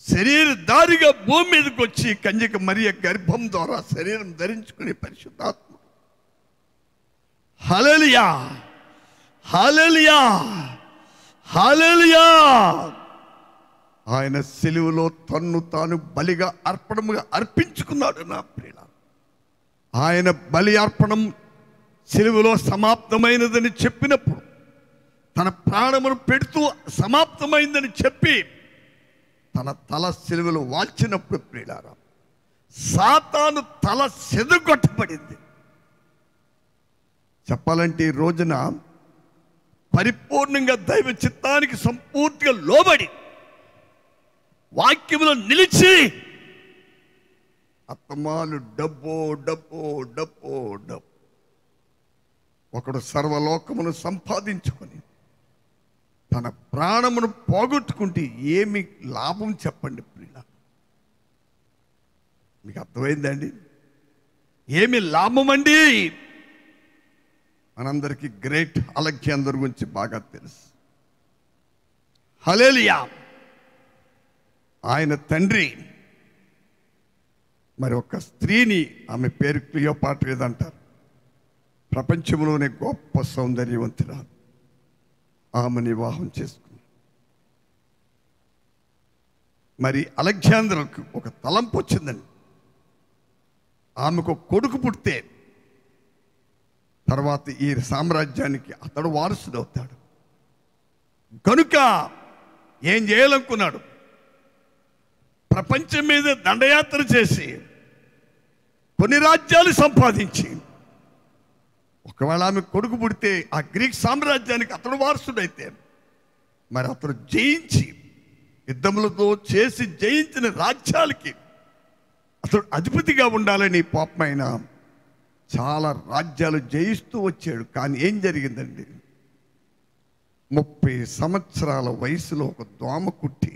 శరీరధారిగా భూమి మీదకి వచ్చి కన్యక మరియ గర్భం ద్వారా శరీరం ధరించుకునే పరిశుద్ధాత్ముడు. హల్లెలూయా, హల్లెలూయా, హల్లెలూయా. ఆయన సిలువలో తన్ను తాను బలిగా అర్పణముగా అర్పించుకున్నాడు. నా ప్రియుల, ఆయన బలి అర్పణం సిలువలో సమాప్తమైనదని చెప్పినప్పుడు, తన ప్రాణమును పెడుతూ సమాప్తమైందని చెప్పి తన తల సిలువలో వాల్చినప్పుడు ప్రియులారా, సాతాను తల సెదగొట్టబడింది. చెప్పాలంటే ఈ రోజున పరిపూర్ణంగా దైవ చిత్తానికి సంపూర్తిగా లోబడి వాక్యములో నిలిచి అత్తమాలు డబ్బో డబ్బో డబ్బో డబ్బు, ఒకడు సర్వలోకమును సంపాదించుకొని తన ప్రాణమును పోగొట్టుకుంటే ఏమి లాభం చెప్పండి ప్రియుల? మీకు అర్థమైందండి? ఏమి లాభం అండి? మనందరికీ గ్రేట్ అలెగ్జాండర్ గురించి బాగా తెలుసు. హల్లెలూయా. ఆయన తండ్రి మరి ఒక స్త్రీని, ఆమె పేరు క్లియోపాట్రా ఏదంటారు, ప్రపంచంలోనే గొప్ప సౌందర్యవంతురాలు, ఆమెను వివాహం చేసుకుంది. మరి అలెగ్జాండర్కు ఒక తలంపు వచ్చిందండి. ఆమెకు కొడుకు పుడితే తర్వాత ఈ సామ్రాజ్యానికి అతడు వారసుడు అవుతాడు. కనుక ఏం చేయాలనుకున్నాడు? ప్రపంచం మీద దండయాత్ర చేసి కొన్ని రాజ్యాలు సంపాదించి, ఒకవేళ ఆమె కొడుకు పుడితే ఆ గ్రీక్ సామ్రాజ్యానికి అతడు వారసుడైతే మరి అతడు జయించి, యుద్ధములతో చేసి జయించిన రాజ్యాలకి అతడు అధిపతిగా ఉండాలని పాపమైన చాలా రాజ్యాలు జయిస్తూ వచ్చాడు. కానీ ఏం జరిగిందండి? 30 సంవత్సరాల వయసులో ఒక దోమ కుట్టి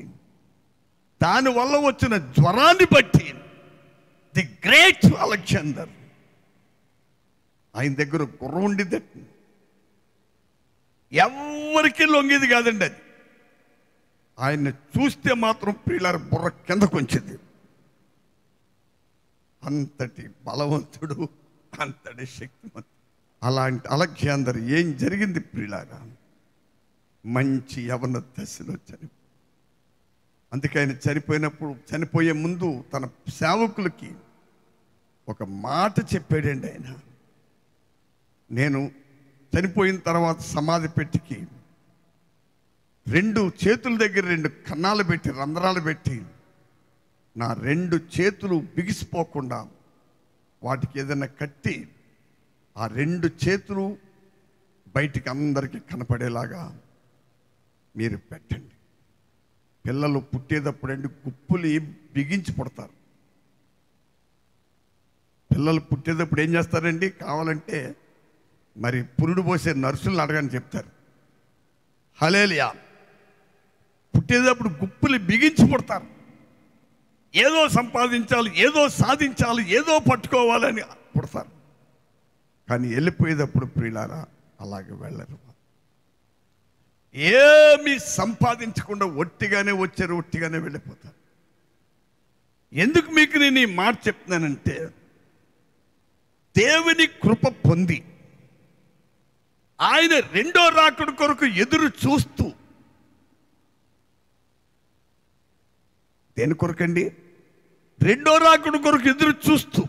దానివల్ల వచ్చిన జ్వరాన్ని బట్టి ది గ్రేట్ అలెగ్జాండర్, ఆయన దగ్గర గుర్రం ఉండేదట, ఎవరికి లొంగేది కాదండి. అది ఆయన్ని చూస్తే మాత్రం ప్రియులార బుర్ర కిందకు వచ్చింది. అంతటి బలవంతుడు, అంతటి శక్తిమంతుడు. అలాంటి అలెగ్జాండర్ ఏం జరిగింది ప్రియులారా? మంచి యవన దశలో చనిపోయి, అందుకే ఆయన చనిపోయే ముందు తన సేవకులకి ఒక మాట చెప్పాడండి. ఆయన, నేను చనిపోయిన తర్వాత సమాధి పెట్టికి 2 చేతుల దగ్గర 2 కన్నాలు పెట్టి, రంధ్రాలు పెట్టి నా 2 చేతులు బిగిసిపోకుండా వాటికి ఏదైనా కట్టి ఆ 2 చేతులు బయటికి అందరికీ కనపడేలాగా మీరు పెట్టండి. పిల్లలు పుట్టేటప్పుడండి గుప్పులు బిగించి పుడతారు. పిల్లలు పుట్టేటప్పుడు ఏం చేస్తారండి? కావాలంటే మరి పురుడు పోసే నర్సులను అడగని చెప్తారు. హల్లెలూయా. పుట్టేటప్పుడు గుప్పులు బిగించి పుడతారు. ఏదో సంపాదించాలి, ఏదో సాధించాలి, ఏదో పట్టుకోవాలని పుడతారు. కానీ వెళ్ళిపోయేటప్పుడు ప్రియులారా అలాగే వెళ్ళరు. ఏమి సంపాదించకుండా ఒట్టిగానే వచ్చారు, ఒట్టిగానే వెళ్ళిపోతారు. ఎందుకు మీకు నేను ఈ మాట చెప్తున్నానంటే, దేవుని కృప పొంది ఆయన 2వ రాకడ కొరకు ఎదురు చూస్తూ, దేని కొరకండి? 2వ రాకడ కొరకు ఎదురు చూస్తూ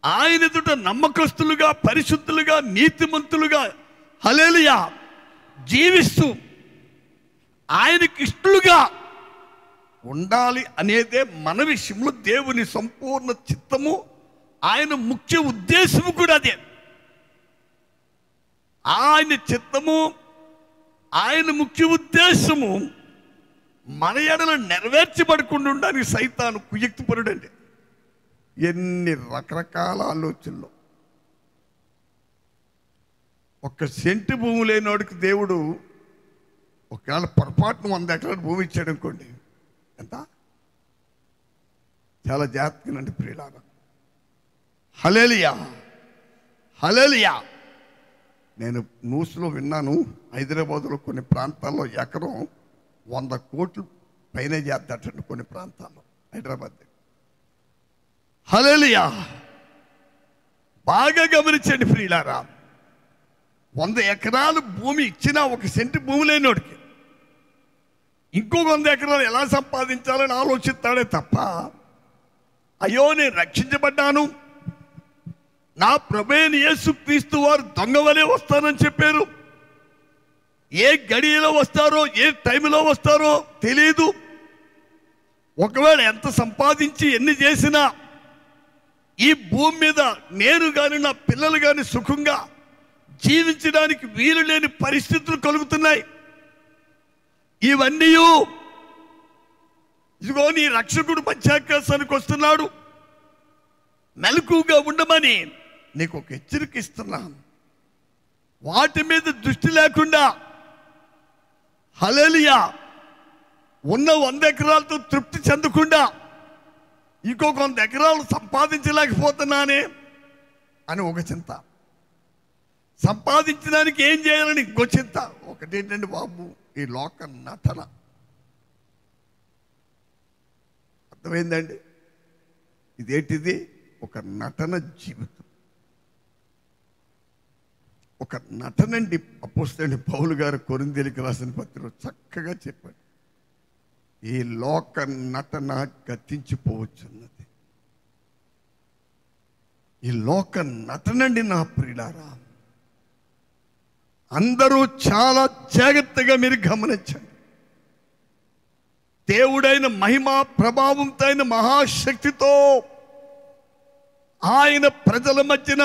ఆయన ఎదుట నమ్మకస్తులుగా, పరిశుద్ధులుగా, నీతిమంతులుగా హల్లెలూయా జీవిస్తూ ఆయనకి ఇష్టలుగా ఉండాలి అనేదే మన విషయంలో దేవుని సంపూర్ణ చిత్తము, ఆయన ముఖ్య ఉద్దేశము కూడా అదే. ఆయన చిత్తము, ఆయన ముఖ్య ఉద్దేశము మన ఎడల నెరవేర్చబడకుండా ఉండడానికి సైతాను కుయుక్తిపరుడండి. ఎన్ని రకరకాల ఆలోచనలు. 1 సెంటు భూమి లేనివాడికి దేవుడు ఒకవేళ పొరపాటును 100 ఎకరాల భూమి ఇచ్చాడు అనుకోండి, ఎంత చాలా జాగ్రత్తగానండి ప్రియులారా. హల్లెలూయా, హల్లెలూయా. నేను న్యూస్లో విన్నాను, హైదరాబాద్లో కొన్ని ప్రాంతాల్లో ఎకరం 100 కోట్లు పైన చేద్దాటండి కొన్ని ప్రాంతాల్లో, హైదరాబాద్. హల్లెలూయా. బాగా గమనించండి ప్రియులారా. 100 ఎకరాలు భూమి ఇచ్చినా 1 సెంటు భూమి లేనివాడికి ఇంకో 100 ఎకరాలు ఎలా సంపాదించాలని ఆలోచిస్తాడే తప్ప, అయ్యో నేను రక్షించబడ్డాను, నా ప్రభువైన యేసుక్రీస్తు వారు దొంగ వలె వస్తానని చెప్పారు, ఏ గడియలో వస్తారో ఏ టైంలో వస్తారో తెలియదు, ఒకవేళ ఎంత సంపాదించి ఎన్ని చేసినా ఈ భూమి మీద నేను కానీ నా పిల్లలు కానీ సుఖంగా జీవించడానికి వీలు లేని పరిస్థితులు కలుగుతున్నాయి. ఇవన్నీ ఇదిగో నీ రక్షకుడు పంచాకాశానికి వస్తున్నాడు, మెలకుగా ఉండమని నీకు ఒక హెచ్చరిక ఇస్తున్నాను. వాటి మీద దృష్టి లేకుండా హల్లెలూయా ఉన్న 100 ఎకరాలతో తృప్తి చెందకుండా ఇంకొక 100 ఎకరాలు సంపాదించలేకపోతున్నానే అని ఒక చింత, సంపాదించడానికి ఏం చేయాలని ఇంకో చింత. ఒకటేంటండి బాబు, ఈ లోక నటన. అర్థమైందండి? ఇదేంటిది? ఒక నటన జీవితం, ఒక నటనండి. అపోస్తలుడైన పౌలు గారు కొరింథీయులకు రాసిన పత్రికలో చక్కగా చెప్పాడు, ఈ లోక నటన గతించిపోవచ్చున్నది. ఈ లోక నటనండి నా ప్రియులారా. అందరూ చాలా జాగ్రత్తగా మీరు గమనించండి. దేవుడైన మహిమ ప్రభావంతో అయిన మహాశక్తితో ఆయన ప్రజల మధ్యన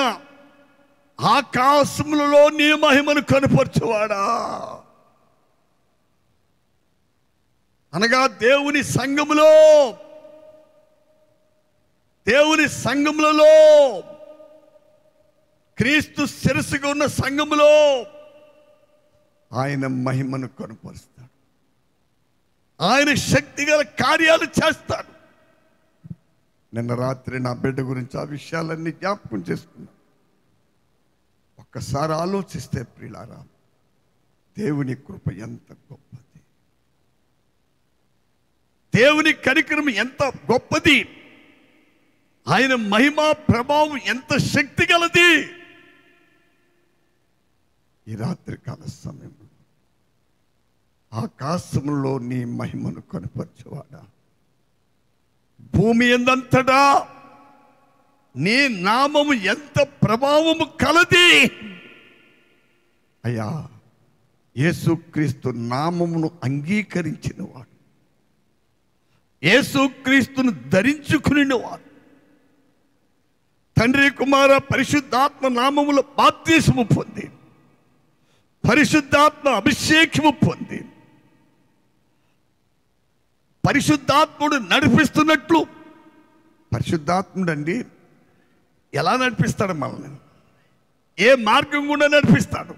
ఆకాశములలో నీ మహిమను కనపరచువాడా, అనగా దేవుని సంఘములలో క్రీస్తు శిరస్సుగా ఉన్న సంఘములో ఆయన మహిమను కనపరుస్తాడు, ఆయన శక్తిగల కార్యాలు చేస్తాడు. నిన్న రాత్రి నా బిడ్డ గురించి ఆ విషయాలన్నీ జ్ఞాపకం చేసుకున్నాను. ఒక్కసారి ఆలోచిస్తే ప్రియులారా, దేవుని కృప ఎంత గొప్పది, దేవుని కనికరం ఎంత గొప్పది, ఆయన మహిమ ప్రభావం ఎంత శక్తి గలది. ఈ రాత్రి కాల సమయంలో ఆకాశములో నీ మహిమను కనపరచువాడా, భూమి ఎందంతటా నీ నామము ఎంత ప్రభావము కలది. అయ్యా, యేసుక్రీస్తు నామమును అంగీకరించిన వాడు, యేసుక్రీస్తును ధరించుకుని వారు తండ్రి కుమార పరిశుద్ధాత్మ నామములో బాప్తిసము పొంది పరిశుద్ధాత్మ అభిషేకము పొంది పరిశుద్ధాత్ముడు నడిపిస్తున్నట్లు పరిశుద్ధాత్ముడు అండి ఎలా నడిపిస్తాడు మనల్ని? ఏ మార్గం కూడా నడిపిస్తాడు.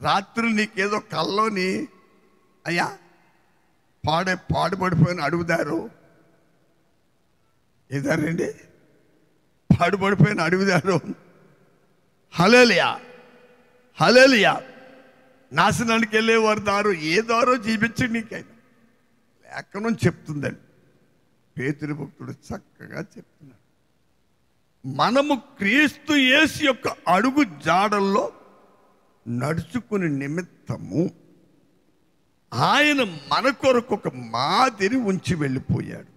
రాత్రి నీకేదో కల్లోని అయ్యా పాడుపడిపోయిన అడుగుదారు ఏదారండి పాడుపడిపోయిన అడుగుదారు హల్లెలూయా హల్లెలూయా నాశనానికి వెళ్ళేవారు దారు ఏ దారో జీవించండి నీకైనా లేఖనం చెప్తుందండి. పేతురు భక్తుడు చక్కగా చెప్తున్నాడు. మనము క్రీస్తు యేసు యొక్క అడుగు జాడల్లో నడుచుకునే నిమిత్తము ఆయన మన కొరకు ఒక మాదిరి ఉంచి వెళ్ళిపోయాడు.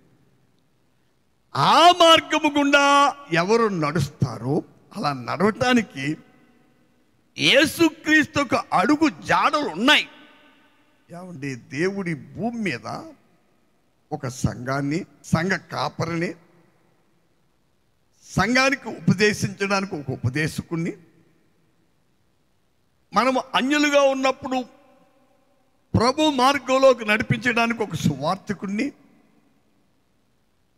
ఆ మార్గము గుండా ఎవరు నడుస్తారో అలా నడవటానికి యేసుక్రీస్తు ఒక అడుగు జాడలు ఉన్నాయి. ఏమండి, దేవుడి భూమి మీద ఒక సంఘాన్ని, సంఘ కాపరిని, సంఘానికి ఉపదేశించడానికి ఒక ఉపదేశకుణ్ణి, మనము అన్యులుగా ఉన్నప్పుడు ప్రభు మార్గంలోకి నడిపించడానికి ఒక సువార్తికుణ్ణి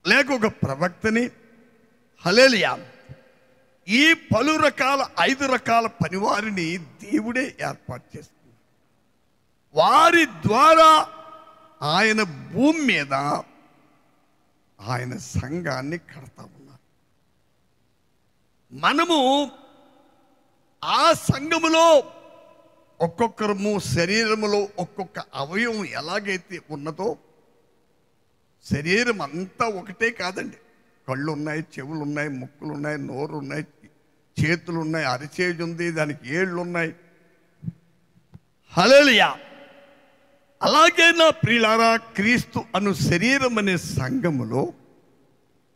లేక ఒక ప్రవక్తని, హల్లెలూయా, ఈ పలు రకాల 5 రకాల పనివారిని దేవుడే ఏర్పాటు చేస్తున్నారు. వారి ద్వారా ఆయన భూమి మీద ఆయన సంఘాన్ని కడతా ఉన్నారు. మనము ఆ సంఘములో ఒక్కొక్కరము శరీరములో ఒక్కొక్క అవయవం ఎలాగైతే ఉన్నదో, శరీరం అంతా ఒకటే కాదండి. కళ్ళు ఉన్నాయి, చెవులు ఉన్నాయి, ముక్కులు ఉన్నాయి, నోరు ఉన్నాయి, చేతులు ఉన్నాయి, అరిచేది ఉంది, దానికి ఏళ్ళు ఉన్నాయి. హల్లెలూయా. అలాగే నా ప్రియులారా, క్రీస్తు అను శరీరం అనే సంఘములో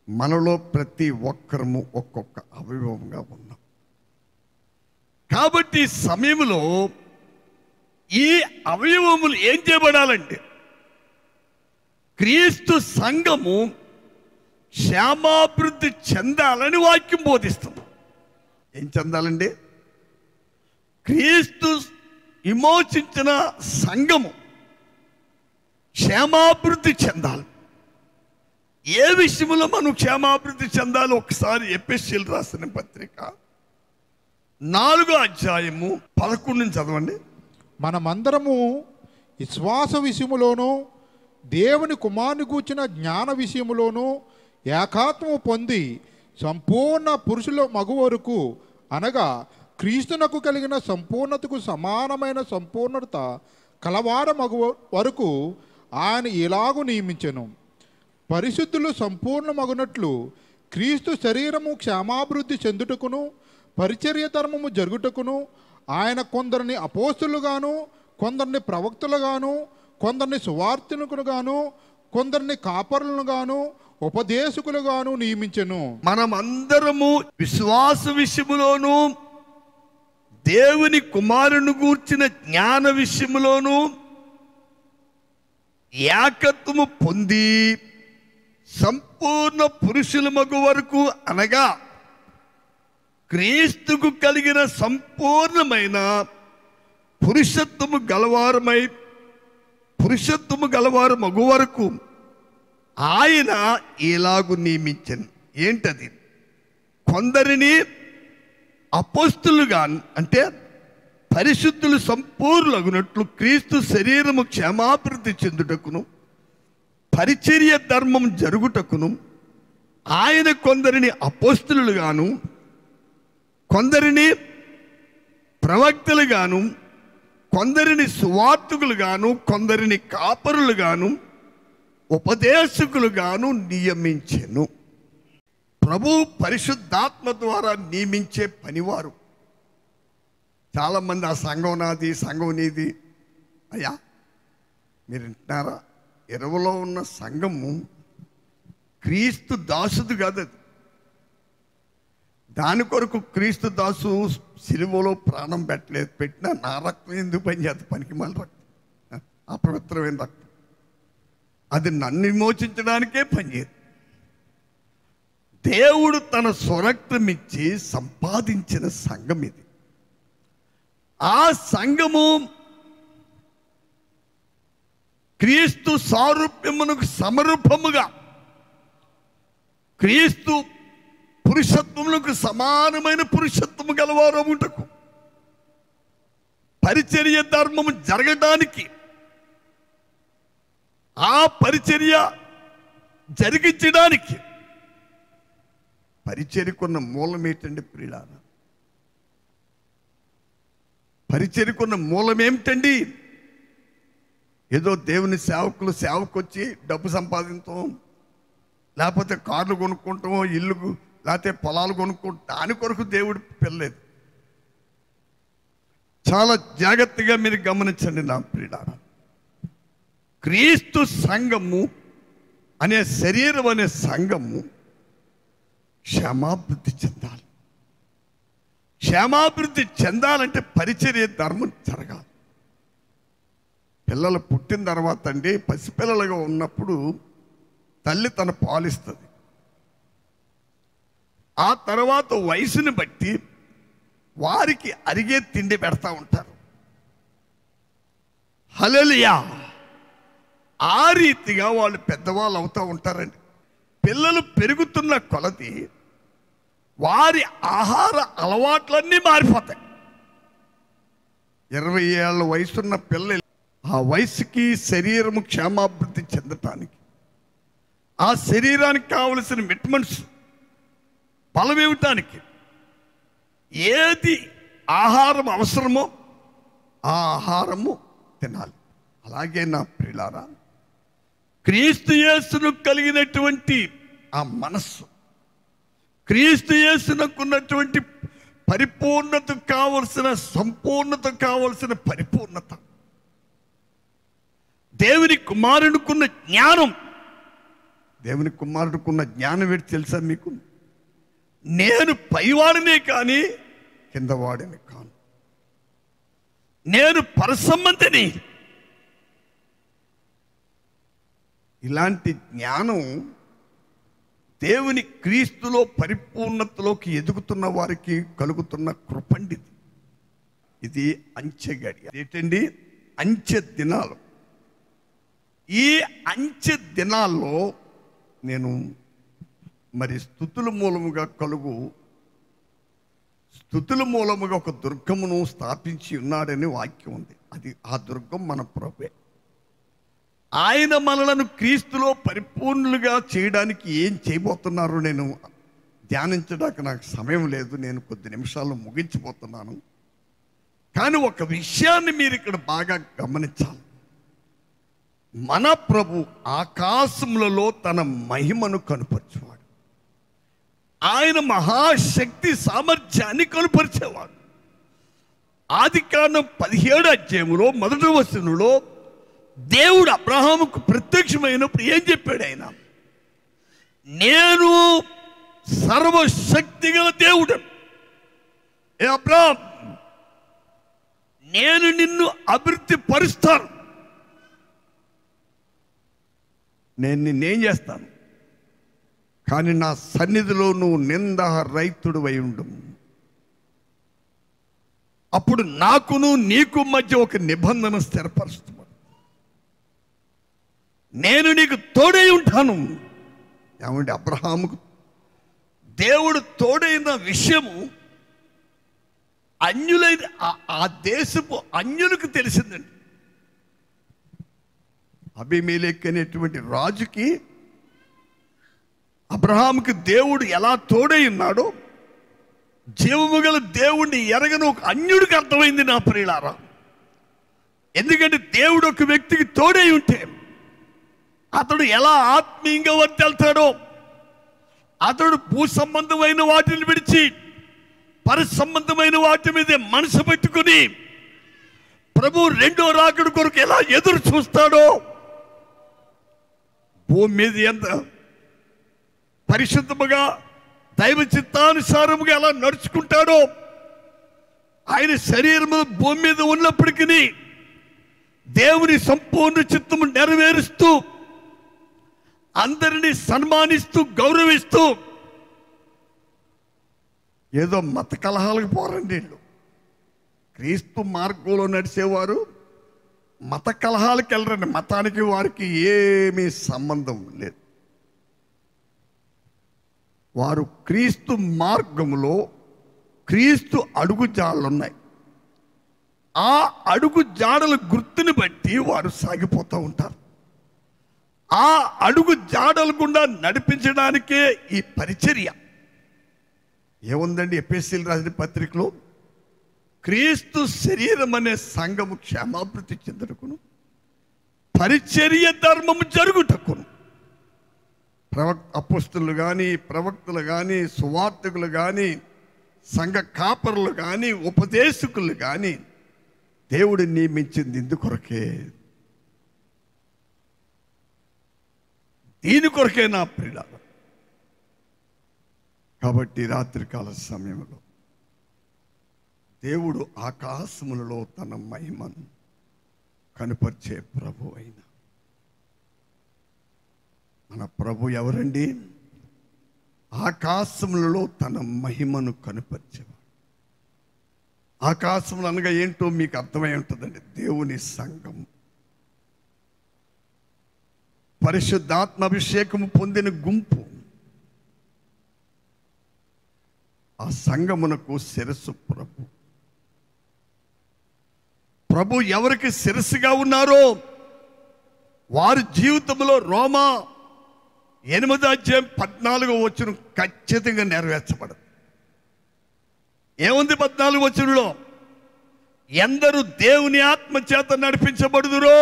మనలో ప్రతి ఒక్కరము ఒక్కొక్క అవయవంగా ఉన్నాం. కాబట్టి ఈ సమయంలో ఈ అవయవములు ఏం చేయబడాలంటే క్రీస్తు సంఘము క్షేమాభివృద్ధి చెందాలని వాక్యం బోధిస్తుంది. ఏం చెందాలండి? క్రీస్తు విమోచించిన సంఘము క్షేమాభివృద్ధి చెందాలి. ఏ విషయంలో మనం క్షేమాభివృద్ధి చెందాలి? ఒకసారి ఎఫెసీయులకు రాసిన పత్రిక 4వ అధ్యాయము 11 చదవండి. మనమందరము విశ్వాస విషయములోను దేవుని కుమారుని గూర్చిన జ్ఞాన విషయములోను ఏకాత్మము పొంది సంపూర్ణ పురుషుల మగు వరకు, అనగా క్రీస్తునకు కలిగిన సంపూర్ణతకు సమానమైన సంపూర్ణత కలవార మగు వరకు ఆయన ఇలాగు నియమించెను. పరిశుద్ధులు సంపూర్ణ మగునట్లు క్రీస్తు శరీరము క్షేమాభివృద్ధి చెందుటకును పరిచర్య ధర్మము జరుగుటకును ఆయన కొందరిని అపోస్తులుగాను, కొందరిని ప్రవక్తలుగాను, కొందరిని సువార్తికులుగాను, కొందరిని కాపరులుగాను, ఉపదేశకులుగాను నియమించెను. మనం అందరము విశ్వాస విషయములోను దేవుని కుమారుని గూర్చిన జ్ఞాన విషయములోను ఏకత్వము పొంది సంపూర్ణ పురుషుల మగు వరకు, అనగా క్రీస్తుకు కలిగిన సంపూర్ణమైన పురుషత్వము గలవారు మగు వరకు ఆయన ఇలాగు నియమించను. ఏంటది? కొందరిని అపోస్తులుగా, అంటే పరిశుద్ధులు సంపూర్ణులగునట్లు క్రీస్తు శరీరము క్షేమాభివృద్ధి చెందుటకును పరిచర్య ధర్మం జరుగుటకును ఆయన కొందరిని అపోస్తులుగాను, కొందరిని ప్రవక్తలుగాను, కొందరిని సువార్తికులుగాను, కొందరిని కాపరులుగాను, ఉపదేశకులుగాను నియమించెను. ప్రభు పరిశుద్ధాత్మ ద్వారా నియమించే పనివారు చాలామంది. ఆ సంఘం నాది, సంఘం నీది. అయ్యా మీరు వింటున్నారా? 20లో ఉన్న సంఘము క్రీస్తు దాసుడు కాదు. అది దాని కొరకు క్రీస్తు దాసు సిలువలో ప్రాణం పెట్టలేదు. పెట్టినా నా రక్తం ఎందుకు పని చేస్తుంది? పనికి మళ్ళీ రక్తం, అపవిత్రమైన రక్తం. అది నన్ను విమోచించడానికే పనిచేయదు. దేవుడు తన స్వరక్తం ఇచ్చి సంపాదించిన సంఘం ఇది. ఆ సంఘము క్రీస్తు సారూప్యమునకు సమరూపముగా, క్రీస్తు పురుషత్వములకు సమానమైన పురుషత్వము గలవారముటకు, పరిచర్య ధర్మము జరగడానికి, ఆ పరిచర్య జరిగించడానికి పరిచర్యకున్న మూలం ఏంటండి ప్రియులారా? పరిచర్యకున్న మూలం ఏమిటండి? ఏదో దేవుని సేవకు వచ్చి డబ్బు సంపాదించడం, లేకపోతే కార్లు కొనుక్కుంటాం, ఇల్లు లేకపోతే పొలాలు కొనుక్కుంటాం, దాని కొరకు దేవుడు పిల్లలేదు. చాలా జాగ్రత్తగా మీరు గమనించండి నా ప్రియులారా. క్రీస్తు సంఘము అనే శరీరం అనే సంఘము క్షేమాభివృద్ధి చెందాలి. క్షేమాభివృద్ధి చెందాలంటే పరిచర్య ధర్మం జరగాలి. పిల్లలు పుట్టిన తర్వాత అండి, పసిపిల్లలుగా ఉన్నప్పుడు తల్లి తన పాలిస్తుంది. ఆ తర్వాత వయసుని బట్టి వారికి అరిగే తిండి పెడతా ఉంటారు. హల్లెలూయా! ఆ రీతిగా వాళ్ళు పెద్దవాళ్ళు అవుతూ ఉంటారండి. పిల్లలు పెరుగుతున్న కొలది వారి ఆహార అలవాట్లన్నీ మారిపోతాయి. 20 ఏళ్ళ వయసున్న పిల్లలు ఆ వయసుకి శరీరము క్షేమాభివృద్ధి చెందటానికి, ఆ శరీరానికి కావలసిన విటమిన్స్ బలం ఇవ్వటానికి ఏది ఆహారం అవసరమో ఆ ఆహారము తినాలి. అలాగే నా ప్రియులారా, క్రీస్తు యేసును కలిగినటువంటి ఆ మనస్సు, క్రీస్తు యేసునకు ఉన్నటువంటి పరిపూర్ణత కావలసిన, సంపూర్ణత కావలసిన పరిపూర్ణత, దేవుని కుమారునికున్న జ్ఞానం. దేవుని కుమారుడికున్న జ్ఞానం ఏంటి తెలుసా మీకు? నేను పైవాడినే కానీ కిందవాడిని కాను, నేను పరసంబంధిని. ఇలాంటి జ్ఞానం దేవుని క్రీస్తులో పరిపూర్ణతలోకి ఎదుగుతున్న వారికి కలుగుతున్న కృపండి. ఇది అంచె గడియ. ఏంటండి? అంచె దినాలు. ఈ అంచె దినాల్లో నేను మరి స్తుతుల మూలముగా ఒక దుర్గమును స్థాపించి ఉన్నాడని వాక్యం ఉంది. అది ఆ దుర్గం మన ప్రభువే. ఆయన మనలను క్రీస్తులో పరిపూర్ణులుగా చేయడానికి ఏం చేయబోతున్నారో నేను ధ్యానించడానికి నాకు సమయం లేదు. నేను కొద్ది నిమిషాల్లో ముగించిపోతున్నాను. కానీ ఒక విషయాన్ని మీరు ఇక్కడ బాగా గమనించాలి. మన ప్రభు ఆకాశములలో తన మహిమను కనుపరిచేవాడు. ఆయన మహాశక్తి సామర్థ్యాన్ని కనుపరిచేవాడు. ఆదికాండం 17వ అధ్యాయంలో 1వ వచనంలో దేవుడు అబ్రహాముకు ప్రత్యక్షమైనప్పుడు ఏం చెప్పాడు? ఆయన, నేను సర్వశక్తి గల దేవుడు. ఏ అబ్రహాం, నేను నిన్ను అభివృద్ధి పరుస్తాను, నేను నిన్నేం చేస్తాను, కానీ నా సన్నిధిలో నువ్వు నిందారహితుడు అయి ఉండు. అప్పుడు నాకును నీకు మధ్య ఒక నిబంధన స్థిరపరుస్తున్నాను. నేను నీకు తోడై ఉంటాను. ఏమంటే అబ్రహాముకు దేవుడు తోడైన విషయము అన్యులైన ఆ దేశపు అన్యులకు తెలిసిందండి. అబీమెలెకు అనేటువంటి రాజుకి అబ్రహాముకి దేవుడు ఎలా తోడై ఉన్నాడో జీవము గల దేవుణ్ణి ఎరగని ఒక అన్యుడికి అర్థమైంది నా ప్రియులారా. ఎందుకంటే దేవుడు ఒక వ్యక్తికి తోడై ఉంటే అతడు ఎలా ఆత్మీయంగా వర్తిల్తాడో, అతడు భూ సంబంధమైన వాటిని విడిచి పర సంబంధమైన వాటి మీదే మనసు పెట్టుకుని ప్రభు రెండో రాకడ కొరకు ఎలా ఎదురు చూస్తాడో, భూమి మీద ఎంత పరిశుద్ధముగా దైవ చిత్తానుసారముగా ఎలా నడుచుకుంటాడో, ఆయన శరీరము భూమి మీద ఉన్నప్పటికీ దేవుని సంపూర్ణ చిత్తము నెరవేరుస్తూ అందరినీ సన్మానిస్తూ గౌరవిస్తూ, ఏదో మత కలహాలకు పోరండి వీళ్ళు. క్రీస్తు మార్గంలో నడిచేవారు మత కలహాలకు వెళ్ళరండి. మతానికి వారికి ఏమీ సంబంధం లేదు. వారు క్రీస్తు మార్గంలో క్రీస్తు అడుగు జాడలు ఉన్నాయి. ఆ అడుగు జాడల గుర్తుని బట్టి వారు సాగిపోతూ ఉంటారు. ఆ అడుగు జాడల గుండా నడిపించడానికే ఈ పరిచర్య. ఏముందండి ఎఫెసీయులకు రాసిన పత్రికలో, క్రీస్తు శరీరం అనే సంఘము క్షేమాభివృద్ధి చెందుటకును పరిచర్య ధర్మము జరుగుటకును అపోస్తలులు కానీ, ప్రవక్తలు కానీ, సువార్తికులు కానీ, సంఘ కాపరులు కానీ, ఉపదేశకులు కానీ దేవుడు నియమించింది ఇందుకొరకే. దీని కొరకే నా ప్రియులారా. కాబట్టి రాత్రికాల సమయంలో దేవుడు ఆకాశములలో తన మహిమను కనుపరిచే ప్రభు అయిన మన ప్రభు ఎవరండి? ఆకాశములలో తన మహిమను కనుపరిచేవాడు. ఆకాశములు అనగా ఏంటో మీకు అర్థమై ఉంటుందండి. దేవుని సంఘం, పరిశుద్ధాత్మ అభిషేకము పొందిన గుంపు. ఆ సంఘమునకు శిరస్సు ప్రభు. ప్రభు ఎవరికి శిరస్సుగా ఉన్నారో వారి జీవితంలో రోమా 8:14 ఖచ్చితంగా నెరవేర్చబడదు. ఏముంది 14 ఎందరు దేవుని ఆత్మ చేత నడిపించబడుదురో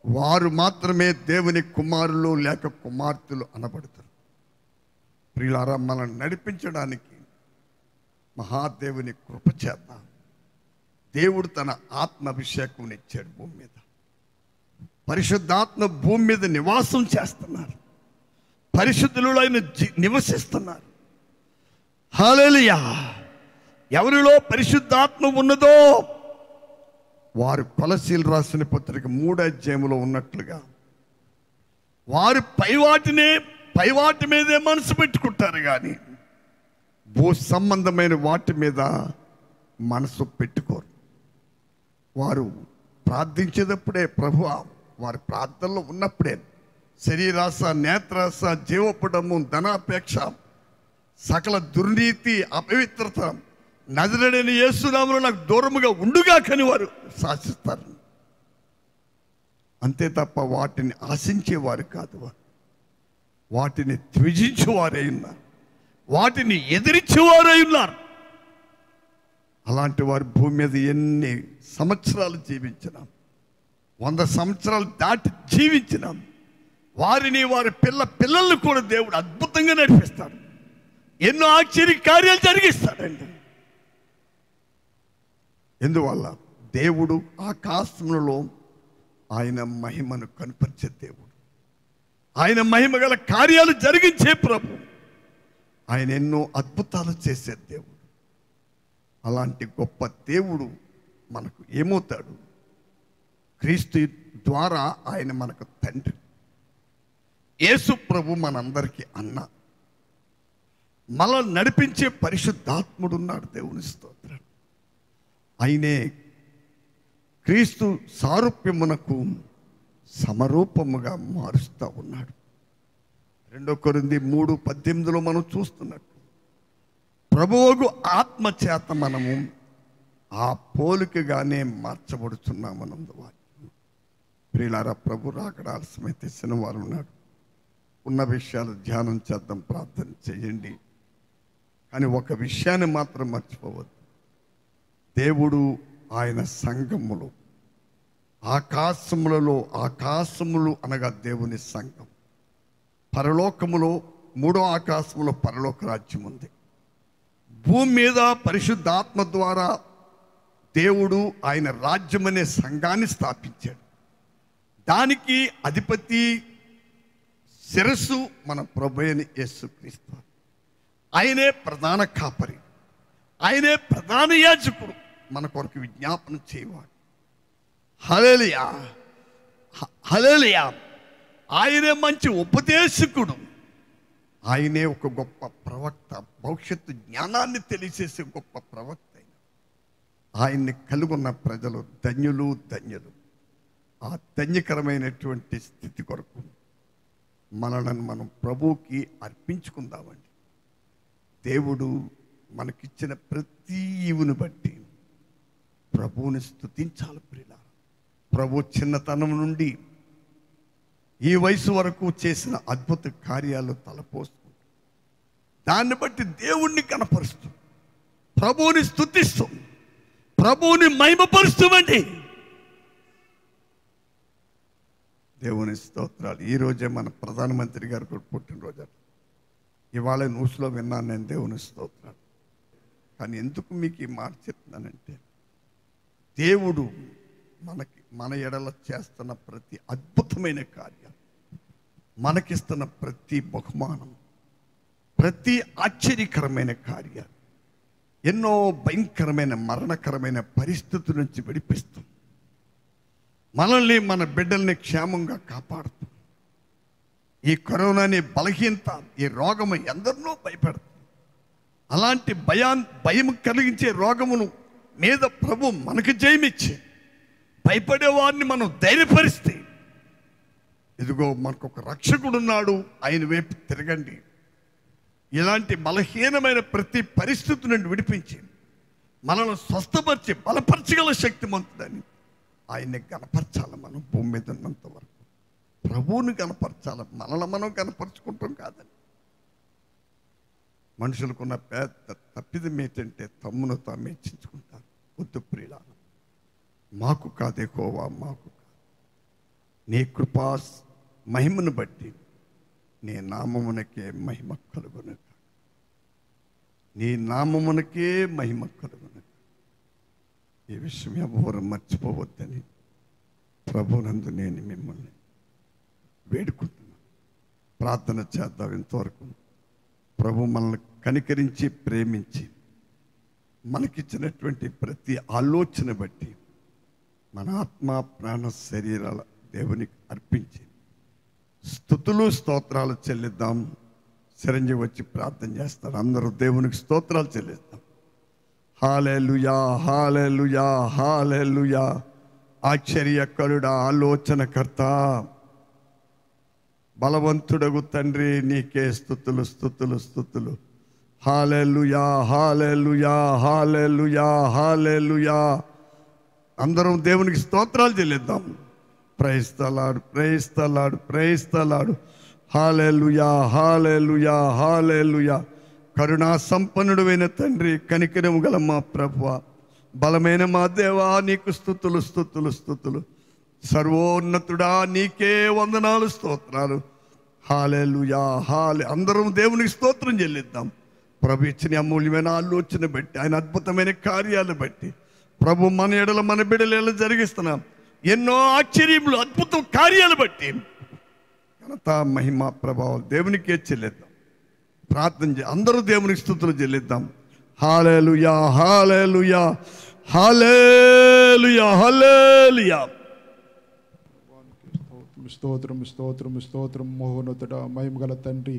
వారు మాత్రమే దేవుని కుమారులు లేక కుమార్తెలు అనబడతారు. ప్రియులారా, మనల్ని నడిపించడానికి మహాదేవుని కృప చేత దేవుడు తన ఆత్మ అభిషేకం ఇచ్చాడు. భూమి మీద పరిశుద్ధాత్మ భూమి మీద నివాసం చేస్తున్నారు. పరిశుద్ధులు ఆయన నివసిస్తున్నారు. హల్లెలూయా. ఎవరిలో పరిశుద్ధాత్మ ఉన్నదో వారు కొలసీలు రాసిన పత్రిక 3వ అధ్యాయంలో ఉన్నట్లుగా వారు పైవాటి మీదే మనసు పెట్టుకుంటారు, కానీ భూ సంబంధమైన వాటి మీద మనసు పెట్టుకోరు. వారు ప్రార్థించేటప్పుడే ప్రభువా, వారి ప్రార్థనలో ఉన్నప్పుడే శరీరాశ, నేత్రాశ, జీవపడము, ధనాపేక్ష, సకల దుర్నీతి, అపవిత్రత నజరేయుడైన యేసు నామములో నాకు దూరముగా ఉండుగా కని వారు శాసిస్తారు. అంతే తప్ప వాటిని ఆశించేవారు కాదు. వాటిని త్యజించేవారై ఉన్నారు, వాటిని ఎదిరించేవారై ఉన్నారు. అలాంటి వారు భూమి మీద ఎన్ని సంవత్సరాలు జీవించినాం, 100 సంవత్సరాలు దాటి జీవించినాం. వారిని వారి పిల్లల్ని కూడా దేవుడు అద్భుతంగా నడిపిస్తాడు. ఎన్నో ఆశ్చర్య కార్యాలు జరిగిస్తాడండి. ఎందువల్ల? దేవుడు ఆకాశములలో ఆయన మహిమను కనపరిచే దేవుడు, ఆయన మహిమ గల కార్యాలు జరిగించే ప్రభు, ఆయన ఎన్నో అద్భుతాలు చేసే దేవుడు. అలాంటి గొప్ప దేవుడు మనకు ఏమవుతాడు? క్రీస్తు ద్వారా ఆయన మనకు తండ్రి. యేసు ప్రభు మనందరికీ అన్న. మనల్ని నడిపించే పరిశుద్ధాత్ముడు ఉన్నాడు. దేవుని స్తోత్రం. ఆయనే క్రీస్తు సారూప్యమునకు సమరూపముగా మారుస్తూ ఉన్నాడు. 2 కొరింథీ 3:18 మనం చూస్తున్నట్టు ప్రభువుకు ఆత్మ చేత మనము ఆ పోలికగానే మార్చబడుతున్నామన్నందువల్ల. ప్రియులారా, ప్రభు రాకడ ఆలస్యమైతే శనివారం నాడు ఉన్న విషయాలు ధ్యానం చేద్దాం, ప్రార్థన చేయండి. కానీ ఒక విషయాన్ని మాత్రం మర్చిపోవద్దు. దేవుడు ఆయన సంఘములో, ఆకాశములు అనగా దేవుని సంఘం, పరలోకములో 3వ ఆకాశములో పరలోక రాజ్యం ఉంది. భూమి మీద పరిశుద్ధాత్మ ద్వారా దేవుడు ఆయన రాజ్యం అనే సంఘాన్ని స్థాపించాడు. దానికి అధిపతి, శిరస్సు మన ప్రభువైన యేసుక్రీస్తు. ఆయనే ప్రధాన కాపరి, ఆయనే ప్రధాన యాజకుడు, మన కొరకు విజ్ఞాపన చేయవాడు. హల్లెలూయా, హల్లెలూయా. ఆయనే మంచి ఉపదేశకుడు, ఆయనే ఒక గొప్ప ప్రవక్త, భవిష్యత్తు జ్ఞానాన్ని తెలియచేసే గొప్ప ప్రవక్త. ఆయన్ని కలుగున్న ప్రజలు ధన్యులు ధన్యులు. ఆ ధన్యకరమైనటువంటి స్థితి కొరకు మనలను మనం ప్రభువుకి అర్పించుకుందామండి. దేవుడు మనకిచ్చిన ప్రతి ఈవుని బట్టి ప్రభువుని స్తుతించాలి ప్రియులారా. ప్రభు చిన్నతనం నుండి ఈ వయసు వరకు చేసిన అద్భుత కార్యాలు తలపోస్తూ దాన్ని బట్టి దేవుణ్ణి కనపరుస్తూ ప్రభువుని స్తుతిస్తూ ప్రభువుని మహిమపరుస్తామండి. దేవుని స్తోత్రాలు. ఈరోజే మన ప్రధానమంత్రి గారు కూడా పుట్టినరోజు. ఇవాళ న్యూస్లో విన్నాను నేను. దేవుని స్తోత్రాలు. కానీ ఎందుకు మీకు ఈ మాట చెప్తున్నానంటే, దేవుడు మన ఎడల చేస్తున్న ప్రతి అద్భుతమైన కార్యం, మనకిస్తున్న ప్రతి బహుమానం, ప్రతి ఆశ్చర్యకరమైన కార్యాలు ఎన్నో భయంకరమైన మరణకరమైన పరిస్థితుల నుంచి విడిపిస్తూ మనల్ని మన బిడ్డల్ని క్షేమంగా కాపాడుతూ ఈ కరోనాని బలహీనత, ఈ రోగము ఎందరినో భయపెడుతుంది. అలాంటి భయం కలిగించే రోగమును మీద ప్రభు మనకు జయమిచ్చి భయపడే వారిని మనం ధైర్యపరిస్తే, ఇదిగో మనకు ఒక రక్షకుడు ఉన్నాడు, ఆయన వైపు తిరగండి, ఇలాంటి బలహీనమైన ప్రతి పరిస్థితి నుండి విడిపించి మనల్ని స్వస్థపరిచి బలపరచగల శక్తిమంతుడని ఆయన్ని కనపరచాలి. మనం భూమి మీద ఉన్నంత వరకు ప్రభువుని కనపరచాలి. మనల్ని మనం కనపరుచుకుంటాం కాదని. మనుషులకున్న పెద్ద తప్పిదం ఏంటంటే తమ్మును తాము హెచ్చించుకుంటారు. వద్దు ప్రియులారా, మాకు కాదే యెహోవా, మాకు కాదు, నీ కృపా మహిమను బట్టి నీ నామమునకే మహిమ కలుగును, నీ నామమునకే మహిమ కలుగును. ఈ విషయం ఎవరు మర్చిపోవద్దని ప్రభునందు నేను మిమ్మల్ని వేడుకుంటున్నాను. ప్రార్థన చేద్దాం. ఇంతవరకు ప్రభు మనల్ని కనికరించి ప్రేమించి మనకిచ్చినటువంటి ప్రతి ఆలోచన బట్టి మన ఆత్మ ప్రాణ శరీరాల దేవునికి అర్పించి స్తుతులు స్తోత్రాలు చెల్లిద్దాం. చిరంజీవి వచ్చి ప్రార్థన చేస్తారు. అందరూ దేవునికి స్తోత్రాలు చెల్లిద్దాం. హల్లెలూయా, హల్లెలూయా, హల్లెలూయా. ఆశ్చర్యకరుడా, ఆలోచనకర్త, బలవంతుడగు తండ్రి, నీకే స్తుతులు స్తుతులు స్తుతులు. హల్లెలూయా, హల్లెలూయా, హల్లెలూయా, హల్లెలూయా. అందరం దేవునికి స్తోత్రాలు చెల్లిద్దాం. Praise the Lord, praise the Lord, praise the Lord. Hallelujah, hallelujah, hallelujah. కరుణా సంపన్నుడైన తండ్రి, కనికరము గల మా ప్రభువా, బలమైన మా దేవా, నీకు స్తుతులు స్తుతులు స్తుతులు. సర్వోన్నతుడా, నీకే వందనాలు స్తోత్రాలు. హల్లెలూయా, అందరం దేవునికి స్తోత్రం చెల్లిద్దాం. ప్రభు ఇచ్చిన అమూల్యమైన ఆలోచన బట్టి, ఆయన అద్భుతమైన కార్యాలు బట్టి ప్రభు మన ఎడల మన బిడ్డల ఎడల జరిగిస్తున్నాం ఎన్నో ఆశ్చర్యములు, అద్భుత కార్యాలు బట్టి ఘనత మహిమ ప్రభావం దేవునికే చెల్లిద్దాం. ప్రార్థన అందరూ దేవునికి స్తుతులు చెల్లిద్దాం. హల్లెలూయా, హల్లెలూయా, హల్లెలూయా, హల్లెలూయా. స్తోత్రం స్తోత్రం స్తోత్రం. మహోన్నతుడా, మహిమగల తండ్రి,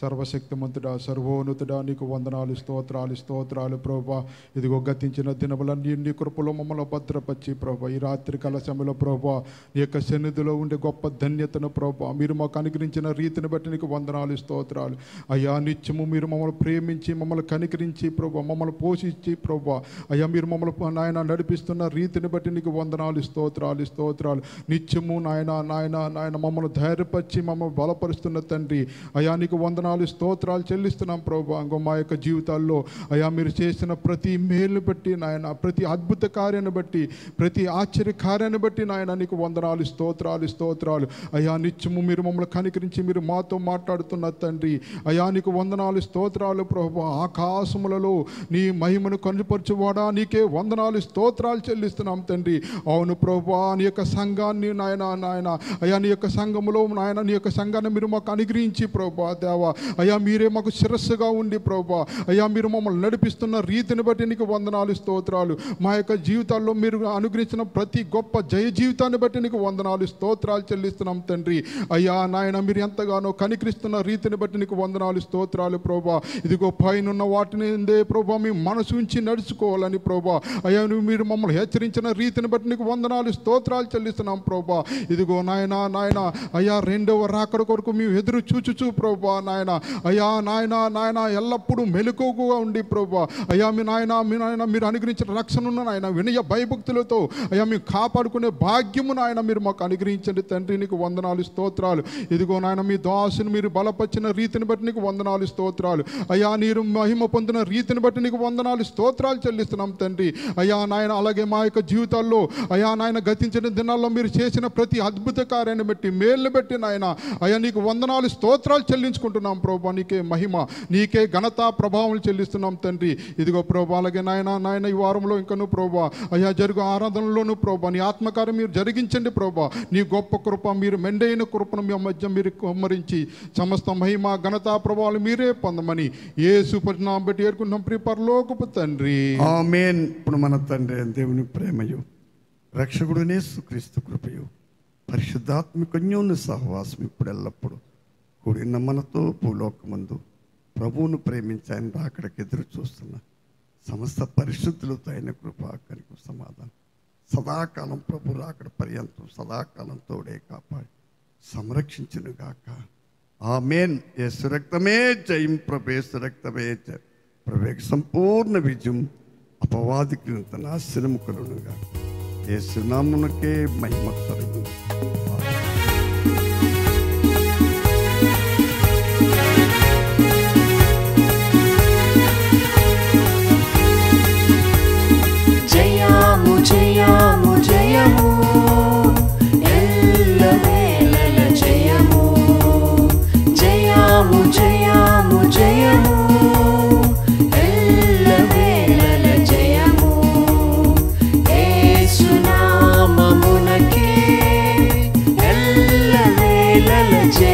సర్వశక్తిమంతుడా, సర్వోన్నతుడా, నీకు వందనాలు, స్తోత్రాలు స్తోత్రాలు ప్రభా. ఇదిగో గతించిన దినములన్నీ నీ కృపలో మమ్మల్ని భద్రపరిచి ప్రభా, ఈ రాత్రి కాల సమయంలో ప్రభా, నీ యొక్క సన్నిధిలో ఉండే గొప్ప ధన్యతను ప్రభా మీరు మాకు అనుగ్రహించిన రీతిని బట్టి నీకు వందనాలు స్తోత్రాలు అయ్యా. నిత్యము మీరు మమ్మల్ని ప్రేమించి, మమ్మల్ని కనికరించి ప్రభా, మమ్మల్ని పోషించి ప్రభా, అయ్యా మీరు మమ్మల్ని నాయన నడిపిస్తున్న రీతిని బట్టి నీకు వందనాలు స్తోత్రాలు స్తోత్రాలు. నిత్యము నాయన నాయన నాయన మమ్మల్ని ధైర్యపరిచి మమ్మల్ని బలపరుస్తున్న తండ్రి, అయ్యా నీకు వందనాలు స్తోత్రాలు చెల్లిస్తున్నాం ప్రభా. ఇంకో మా యొక్క జీవితాల్లో అయ్యా మీరు చేసిన ప్రతి మేలును బట్టి నాయన, ప్రతి అద్భుత కార్యాన్ని బట్టి, ప్రతి ఆశ్చర్య కార్యాన్ని బట్టి నాయన నీకు వందనాలు స్తోత్రాలు స్తోత్రాలు అయ్యా. నిత్యము మీరు మమ్మల్ని కనికరించి మీరు మాతో మాట్లాడుతున్న తండ్రి, అయ్యా నీకు వందనాలు స్తోత్రాలు ప్రభా. ఆకాశములలో నీ మహిమను కనుపరచువాడా, నీకే వందనాలు స్తోత్రాలు చెల్లిస్తున్నాం తండ్రి. అవును ప్రభా, నీ యొక్క సంఘాన్ని నాయన నాయన అయ్యా, నీ యొక్క సంఘములో నాయన నీ యొక్క సంఘాన్ని మీరు మాకు అనుగ్రహించి ప్రభా దేవా, అయ్యా మీరే మాకు శిరస్సుగా ఉండి ప్రభా, అయ్యా మీరు మమ్మల్ని నడిపిస్తున్న రీతిని బట్టి నీకు వందనాలు స్తోత్రాలు. మా యొక్క జీవితాల్లో మీరు అనుగ్రహించిన ప్రతి గొప్ప జయ జీవితాన్ని బట్టి నీకు వందనాలు స్తోత్రాలు చెల్లిస్తున్నాం తండ్రి. అయ్యా నాయన మీరు ఎంతగానో కనికరిస్తున్న రీతిని బట్టి నీకు వందనాలు స్తోత్రాలు ప్రభా. ఇదిగో పైనున్న వాటిని ప్రభా మీ మనసు ఉంచి నడుచుకోవాలని ప్రభా, అయ్యా మీరు మమ్మల్ని హెచ్చరించిన రీతిని బట్టి నీకు వందనాలు స్తోత్రాలు చెల్లిస్తున్నాం ప్రభా. ఇదిగో నాయన అయ్యా రెండవ రాకడ కొరకు మేము ఎదురు చూచుచు ప్రభా నాయన, అయ్యా నాయన ఎల్లప్పుడూ మెలకువగా ఉండి ప్రభా, అయ్యా మీ నాయన మీరు అనుగ్రహించిన రక్షణను నాయన వినయ భయభక్తులతో అయ్యా మేము కాపాడుకునే భాగ్యము నాయన మీరు మాకు అనుగ్రహించండి తండ్రి. నీకు వందనాలు స్తోత్రాలు. ఇదిగో నాయన మీ దాసుని మీరు బలపరిచిన రీతిని బట్టి నీకు వందనాలు స్తోత్రాలు. అయ్యా మీరు మహిమ పొందిన రీతిని బట్టి నీకు వందనాలు స్తోత్రాలు చెల్లిస్తున్నాం తండ్రి. అయ్యా నాయన అలాగే మా యొక్క జీవితాల్లో అయ్యా నాయన గతించిన దినాల్లో మీరు చేసిన ప్రతి అద్భుత కార్యాన్ని బట్టి మేలు బట్టి నాయన అయ్యా నీకు వందనాలు స్తోత్రాలు చెల్లించుకుంటున్నాం ప్రభా. నీకే మహిమ నీకే ఘనత ప్రభావం చెల్లిస్తున్నాం తండ్రి. ఇదిగో ప్రభా అలాగే నాయన ఈ వారంలో ఇంకను ప్రభా అయ్యా జరుగు ఆరాధనలోను ప్రభా నీ ఆత్మకార్యం మీరు జరిగించండి ప్రభా. నీ గొప్ప కృప మీరు మెండైన కృపను మీ మధ్య మీరు కుమ్మరించి సమస్త మహిమ ఘనత ప్రభావాలు మీరే పొందమని యేసు పరినామం బట్టి ఏర్కొంటున్నాం ప్రియ పరలోకపు తండ్రి. ఆమేన్. ఇప్పుడు మన తండ్రి దేవుని ప్రేమయు రక్షకుడునే యేసుక్రీస్తు కృపయు పరిశుద్ధాత్మిక అన్యోన్య సహవాసం ఇప్పుడు ఎల్లప్పుడు కూడిన మనతో భూలోకమందు ప్రభువును ప్రేమించి ఆయన రాకడకి ఎదురు చూస్తున్న సమస్త పరిశుద్ధులతో ఆయన కృప కనిక సమాధానం సదాకాలం ప్రభు రాకడ పర్యంతం సదాకాలం తోడే కాపాడి సంరక్షించునుగాక. ఆమేన్. యేసు రక్తమే జయం, ప్రభు యేసు రక్తమే జయం, ప్రభు సంపూర్ణ విజయం అపవాదికి నాశనము కలుగునుగా. యేసు నామమునకే మహిమ కలుగును. జయము జయము జయము ఎల్లవేళల జయము, జయము జయము జయము ఎల్లవేళల జయము. యేసు నామమునకే ఎల్లవేళల జయము.